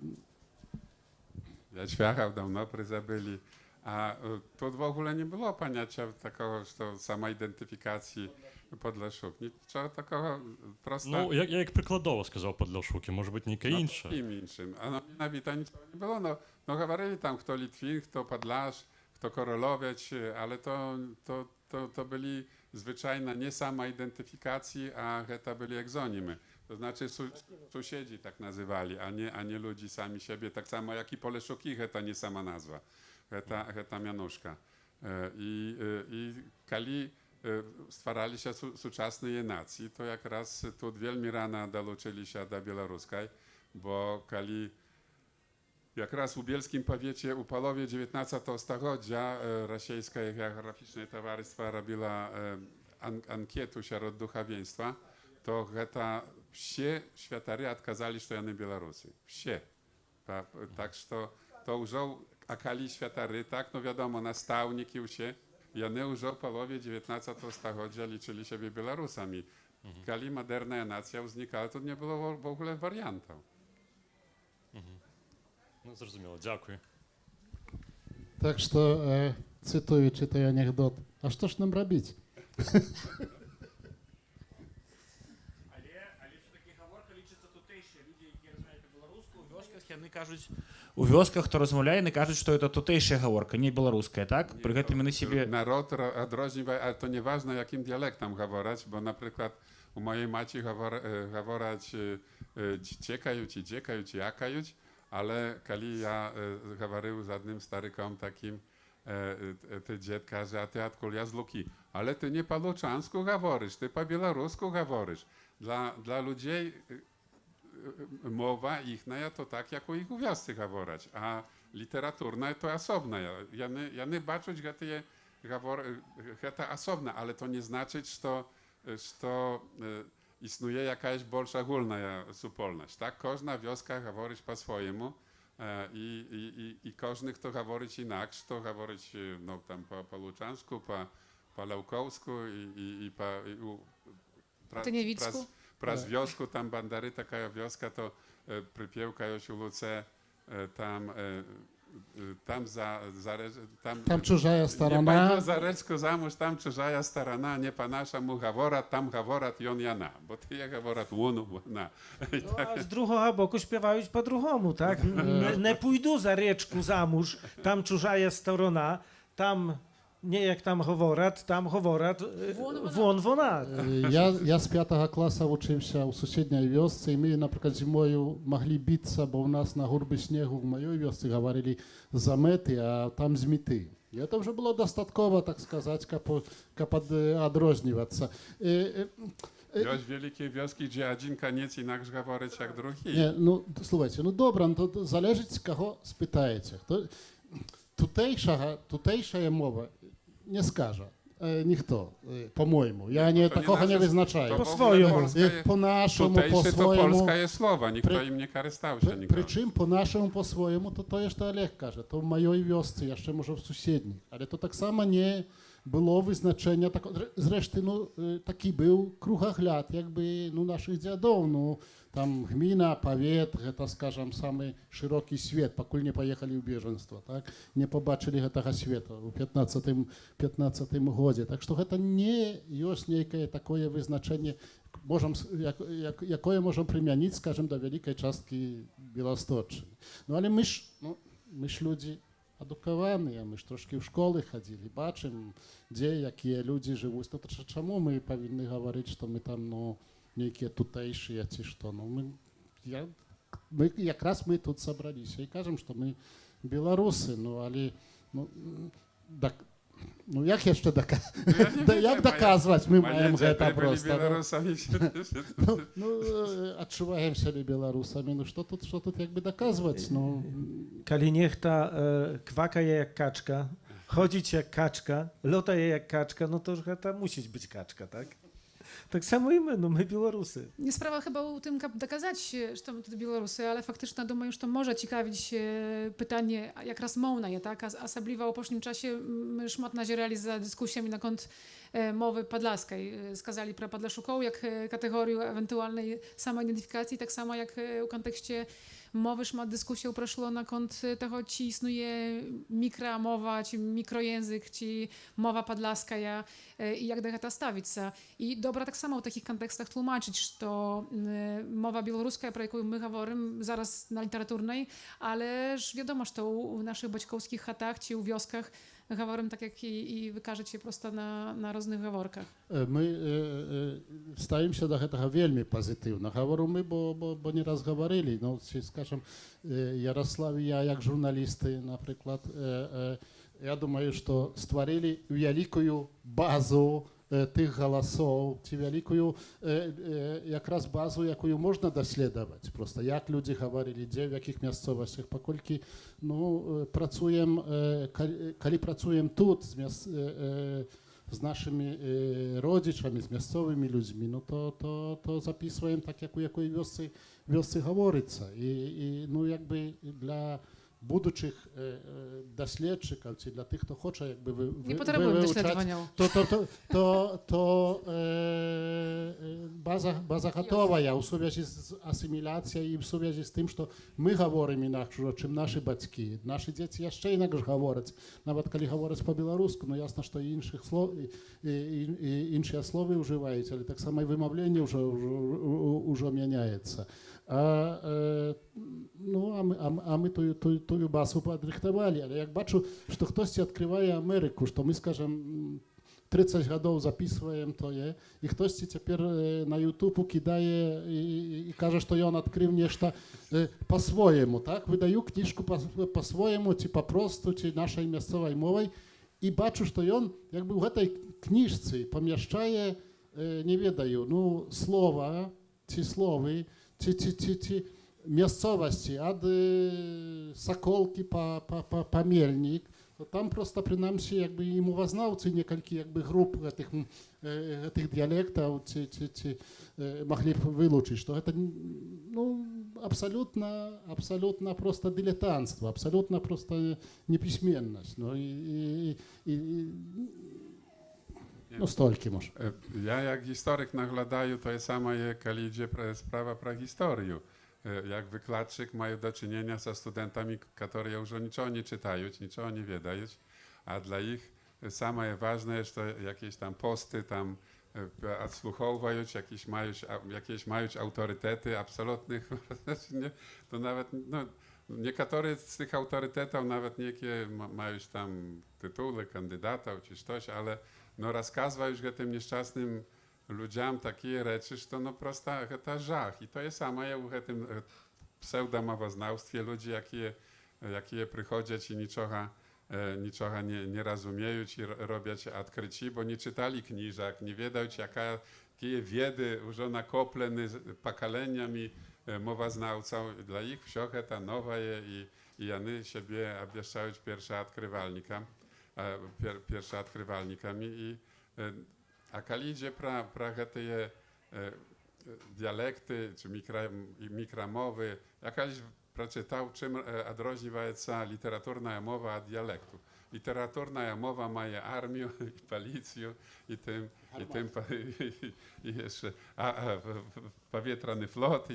Ćwiarał dawno pryzabyli, a tu w ogóle nie było pojęcia takiego, że sama identyfikacji Podlaszuk. Niczego takiego prosto. Ну, я як прикладово сказав Подляшуки, може бути ніяке інше. Im inszym. A no nienawidzę niczego nie było. No говорили tam kto Litwin, kto Podlasz, kto Korolowiec, ale to byli zwyczajna nie sama identyfikacji, a to byli egzonimy. To znaczy sąsiedzi tak nazywali, a nie ludzi sami siebie, tak samo jak i Poleszuki, to nie sama nazwa, ta mianuszka. I kali stwarali się współczesne nacji, to jak raz tu wielmi rano dołączyli się do białoruskiej, bo kali jak raz u bielskim powiecie u połowie XIX stulecia Rosyjskie Geograficzne Towarzystwo robiło ankietu wśród duchowieństwa, to все światary odkazali, że one Białorusy. Все. Tak, że to już akali światary, tak, no wiadomo, nastawniki usie, i one już w połowie XIX stulecia liczyli siebie Białorusami. Kali moderna nacja znikała, to nie było w ogóle wariantów. Ну, зрозуміло, дякую. Так што, цытуючы той анекдот, а што ж нам рабіць? Але все-таки гаворка лічыцца тутэйшыя людзі, якія размаўляюць па-беларуску, у вёсках яны кажуць, у вёсках, хто размаўляе, яны кажуць, што это тутэйшая гаворка, не беларуская, так? Пры гэтым яны себе... Народ адрознівае, ale to nieważne jakim dialektem говорить, bo na przykład u mojej maci говорять ciekaють i dziekaють, jakaють, ale kali ja говорив z jednym starykom takim, ty dziad każe, a ty odkąd ja z Luki, ale ty nie po luczansku говориш, ty po białorusku говориш. Dla ludzi mowa ich to tak, jak u ich u wioscy говорить, a literaturna to osobna. Ja nie baczę, że to osobna, ale to nie znaczy, że існує якась більш ogólna супольність. Так? Кожна вioska говорить по-своєму, і кожен, хто говорить інакше, хто говорить ну, там, по Лучанську, по Левковську і по... Тинєвіцьку. Праз wiosku, tam Bandary, taka wioska, to przypiękają u Luce, Tam чужая nie сторона. panu za reczko zamуж, tam чужая сторона, nie po naszemu gaworat, tam gaworat i on ja na, bo ty ja gaworat łonu, na. No, a z drugiego boku śpiewają po drugiemu, tak? Nie pójdą za reczku zamуж, tam czужая сторона, tam nie jak tam gaworat, won wona. Я з 5 класу учився у сусідній вёсцы, і ми, наприклад, зимою могли битися, бо у нас на гурбі снігу в моїй вёсці говорили замети, а там зміти. І це вже було достатково, так сказати, кап відрознюватися. Wioś wielkie wioski, gdzie один koniec inakше говорить jak drugi. Nie, no słuchajcie, no dobra, no to zależy z kogo spytajecie. Tutejsza mowa nie skaże. Ніхто, по-моєму. Я не, такого не визначаю. По-своєму. По-нашому, Tutejsze to по-своєму. polskie słowo, nikt im nie korzystał się nikogo. Причому по-нашому, по-своєму, то є, що Олег каже, то в моїй вёсці, я ще, може, в сусідній. Але то так само не було визначення такого. Зрештою, ну, такий був кругогляд, якби, ну, наших дядов, ну, там гміна, павет, гэта, скажем, самый широкі свет, пакуль не поехали ў беженство, так? Не побачили гэтага света у 15-м годзе. Так што гэта не ёсць нейкае такое вызначэнне, якое можам прымяніць, скажем, до вялікай часткі Беласточчыны. Ну, але мы ж людзі адукаваныя, мы ж трошкі ў школы хадзілі, бачым, дзе, якія людзі жывуць. То чаму мы павінны гаварыць, што мы там, ну, нейкія тутэйшыя ці што. Ну, мы якраз мы тут сабраліся і кажам, што мы беларусы, ну, але ну як яшчэ як даказваць мы маем гэта проста. Ну, адчуваем сябе беларусамі, ну што тут як бы даказваць, ну. Калі нехта квакае jak kaczka, chodzić jak kaczka, lotaje jak kaczka, no to гэта musi być kaczka, tak? Tak samo i my, no my Białorusy. Nie sprawa chyba u tym doказать, что мы тут белорусы, але фактично думаю, что może цікавіць pytanie якраз моўнае, так? Асабліва ў апошнім часе мы шмат назіралі за дыскусіямі наконт мовы падласкай. Сказалі пра падлашукоў як катэгорыю эвентуальнай самаідэнтыфікацыі, так само як у кантэксце mowy szmat dyskusją przeszło na kąt tego, czy istnieje mikromowa, czy mikrojęzyk, czy mowa podlaska i jak do tego stawić się. I dobra tak samo w takich kontekstach tłumaczyć, że mowa białoruska, про яку my говоримо zaraz na literaturnej, ale wiadomo, że to u naszych baćkowskich chatach, czy u wioskach говорим так, як і ви кажете, просто на różnych гаворках. Мы ставимся до гэтага вельмі пазітыўна. Говорю мы, бо не раз говорили, ну, скажем, Ярослав і я, як журналісты, наприклад, я думаю, што стварылі вялікую базу тых галасоў, ці вялікую якраз базу, якую можна даследаваць. Просто як людзі гаварылі, дзе, в якіх мясцовасцях, паколькі, ну, працуем, калі працуем тут з нашымі родзічамі, з мясцовымі людзьмі, ну, то записваем так, як у якой вёсцы гаворыцца. І, ну, як бы для будучых даследчыкаў ці для тых, хто хоча як бы не патрабуем даследаванняў, то база гатовая ў сувязі з асіміляцыяй і ў сувязі з тым, што мы гаворым інакш, чым нашы бацькі. Нашы дзеці яшчэ інакш гавораць. Нават калі гавораць па-беларуску, ну ясна, што іншыя словы ўжываюць, але таксама і вымаўленне ўжо мяняецца. Ну, а мы тую басу падрыхтавалі, але як бачу, што хтосьці адкрывае Амерыку, што мы, скажем, 30 гадоў записываем тое, і хтосьці цяпер на YouTube кідае і кажа, што ён адкрыў нешта па-свойму, так? Выдаю кніжку па-свойму, ці папросту, ці нашай мясцовай мовай, і бачу, што ён як бы ў гэтай кніжцы памяшчае, не ведаю, ну, слова, ці словы, ці мясцовасці ад Саколкі па Мельнік, to tam prosto przynajmniej jakby i mowoznawcy, niektóre jakby grup tych dialektów mogli wykluczyć, to to no, абсолютно просто дилетантство, абсолютно просто неписьменность. No no stolki może. Ja jak historyk nagladаю, to je sama je kali idzie sprawa pra historiu. Jak wykładczyk mają do czynienia ze studentami, którzy już niczego nie czytają, niczego nie wiedają, a dla ich sama je ważne jest to jakieś tam posty tam odsłuchowają, jakieś mają autorytety absolutnych, to nawet no, niektóre z tych autorytetów nawet niekie mają tam tytuły kandydatów czy coś, ale no rozkazywają już tym nieszczęsnym ludziom takie rzeczy, że to no prosta to żach i to jest samo w tym pseudomowoznawstwie ludzi, jakie przychodzą i niczego nie rozumieją i robią odkryci, bo nie czytali książek, nie wiedzą jakie wiedzy już nakoplene pokoleniami mowoznawców. Dla ich wszystko to nowe i oni siebie obwieszczają pierwsze odkrywalnikami a kali idzie pra te dialekty czy mikromowy, ja kiedyś przeczytał, czym odróżnia się literaturna mowa od dialektu. Literaturna mowa ma armię i policję i jeszcze powietrzny flot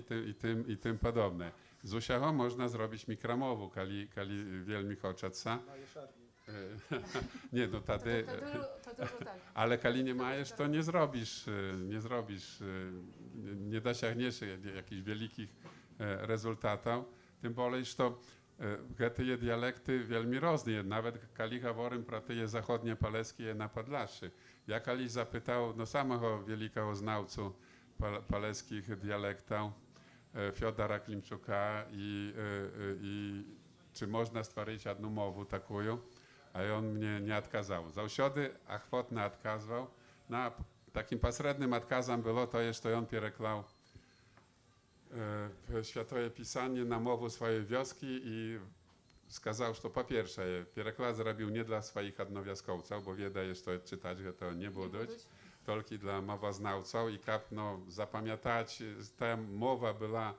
i tym podobne. Z usiago można zrobić mikromową, kali wielmi chcą. Nie, no wtedy, ale kali nie majesz, to nie zrobisz, nie dosięgniesz jakichś wielkich rezultatów. Tym bardziej, że te dialekty wielmi różne, nawet kali говорим про te zachodnie polskie na Podlasie. Ja kali zapytał no samego wielkiego znawcę polskich dialektów, Fiodora Klimczuka i czy można stworzyć jedną mowę taką. A on mnie nie odkazał. Zawsze ochotnie odkazywał. No, takim pośrednim odkazem było to, że on przeklał Święte Pisanie na mowę swojej wioski i skazał, że po pierwsze, przeklad zrobił nie dla swoich jednowiaskowców, bo wiedzie, że to czytać, że to nie budуть, tylko dla mowoznawców i no, zapamiętać, ta mowa była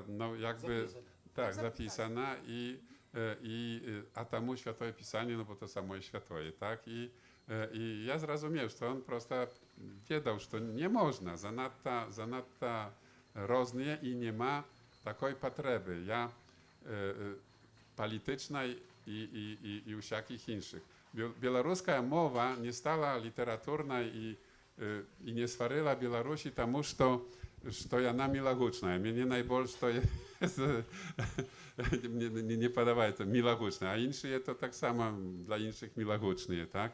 no, jakby zapisana a temu Święte Pisanie, no bo to samo jest święte, tak? I ja zrozumiałem, że on prosto wiedział, że to nie można, zanadto różnie i nie ma takiej potrzeby. Politycznej i wszelkich innych. Białoruska mowa nie stała literaturna i nie stworzyła Białorusi temu, że ona miłogłosna. Mnie najbardziej to jest nie podoba to miłogłosne, a inne to tak samo dla innych miłogłosne, tak?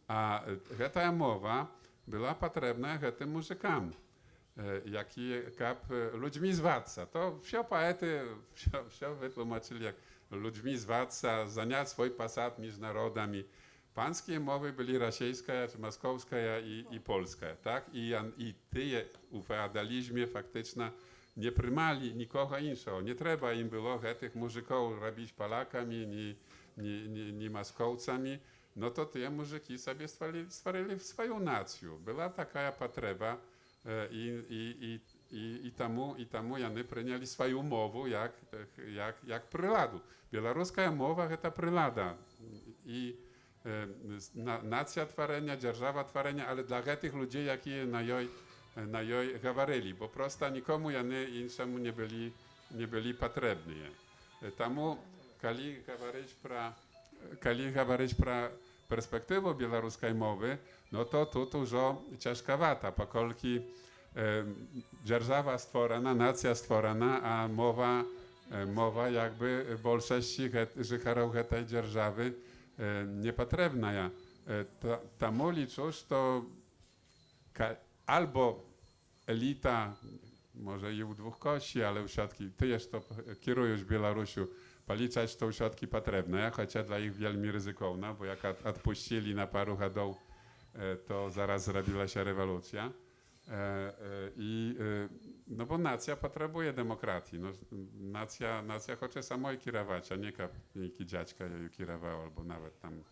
A ta mowa była potrzebna tym muzykom, jak ludźmi zwać. To wszystko poety wytłumaczyli, jak ludźmi zwać, zająć swój posad między narodami. Pańskie mowy były rosyjska, moskowska i polska, tak? I ty w feudalizmie faktycznie nie przymali nikogo innego. Nie trzeba im było tych muzyków robić Polakami, ni Moskowcami. No to te muzyki sobie stworzyli swoją nację. Była taka potrzeba i temu oni przyjęli swoją mowę jak pryladę. Białoruska mowa to prylada. Nacja tworzenia, dzierżawa tworzenia, ale dla tych ludzi, jakie na jej mówili, bo prosto nikomu innemu nie byli potrzebni. Temu, kali говорить про perspektywę białoruskiej mowy, no to tu dużo ciężkowata, pokolki dzierżawa stworzona, nacja stworzona, a mowa jakby większości życherów tej dzierżawy niepotrzebna. Temu liczę, że to albo elita, może i u dwóch kości, ale wszystkie, ty jeszcze kierujesz Białorusią, policzać to środki potrzebne, chociaż dla ich wielmi ryzykowne, bo jak odpuścili na paru lat, to zaraz zrobiła się rewolucja. I no bo nacja potrzebuje demokracji. No, nacja chce samoj kierować, a nie jaki dziadźka jej kierował, albo nawet tam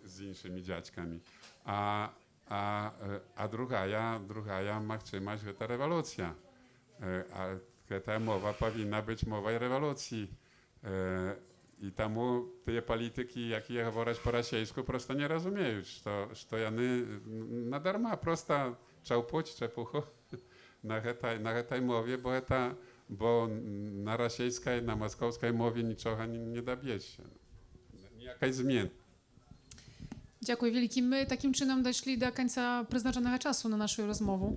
z innymi dziadźkami. A druga maksyma, że ta rewolucja. A ta mowa powinna być mowa rewolucji. I temu te polityki, jakie mówić po rosyjsku, prosto nie rozumieją, że jany na darma prosta czałpuć, czepucho na tej mowie, bo na rosyjskiej, na moskowskiej mowie niczego nie dobiezie. Jakaś zmiana. Дякую wielki. My takim czynem doszli do końca przeznaczonego czasu na naszą rozmowę.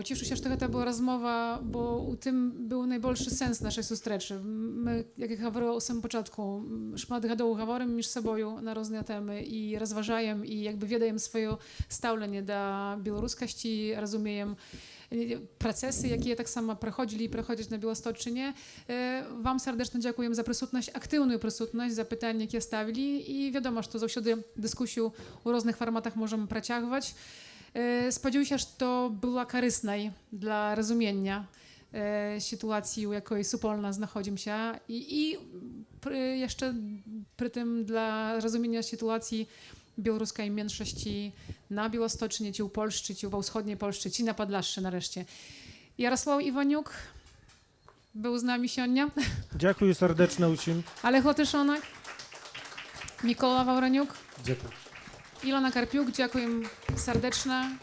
Cieszę się, że to była rozmowa, bo u tym był największy sens naszej zustreczy. My, jak ja mówiłam u samym początku, szmat gadoł mówimy między sobą na różne temy i rozważajem i jakby wiedajem swoje stawlenie do białoruskości, rozumiejem procesy, jakie tak samo przechodzili i przechodzić na Białostoczynie. Wam serdecznie dziękuję za przysutność, aktywną przysutność, za pytania, jakie stawili i wiadomo, że to zawsze dyskusję u różnych formatach możemy prociągać. Spodziewam się, że to była korzystna dla rozumienia sytuacji, w jakiej wspólnie znachodzimy się i jeszcze przy tym dla rozumienia sytuacji białoruskiej mniejszości na Białostoczynie, czy u Polszczy, czy we wschodniej Polszczy, czy na Podlaszczy nareszcie. Jarosław Iwaniuk był z nami siądnia. Dziękuję serdecznie усім. Alech Łotyszonak, Mikola Wawroniuk, Dziękuję. Ilona Karpiuk, dziękuję serdecznie.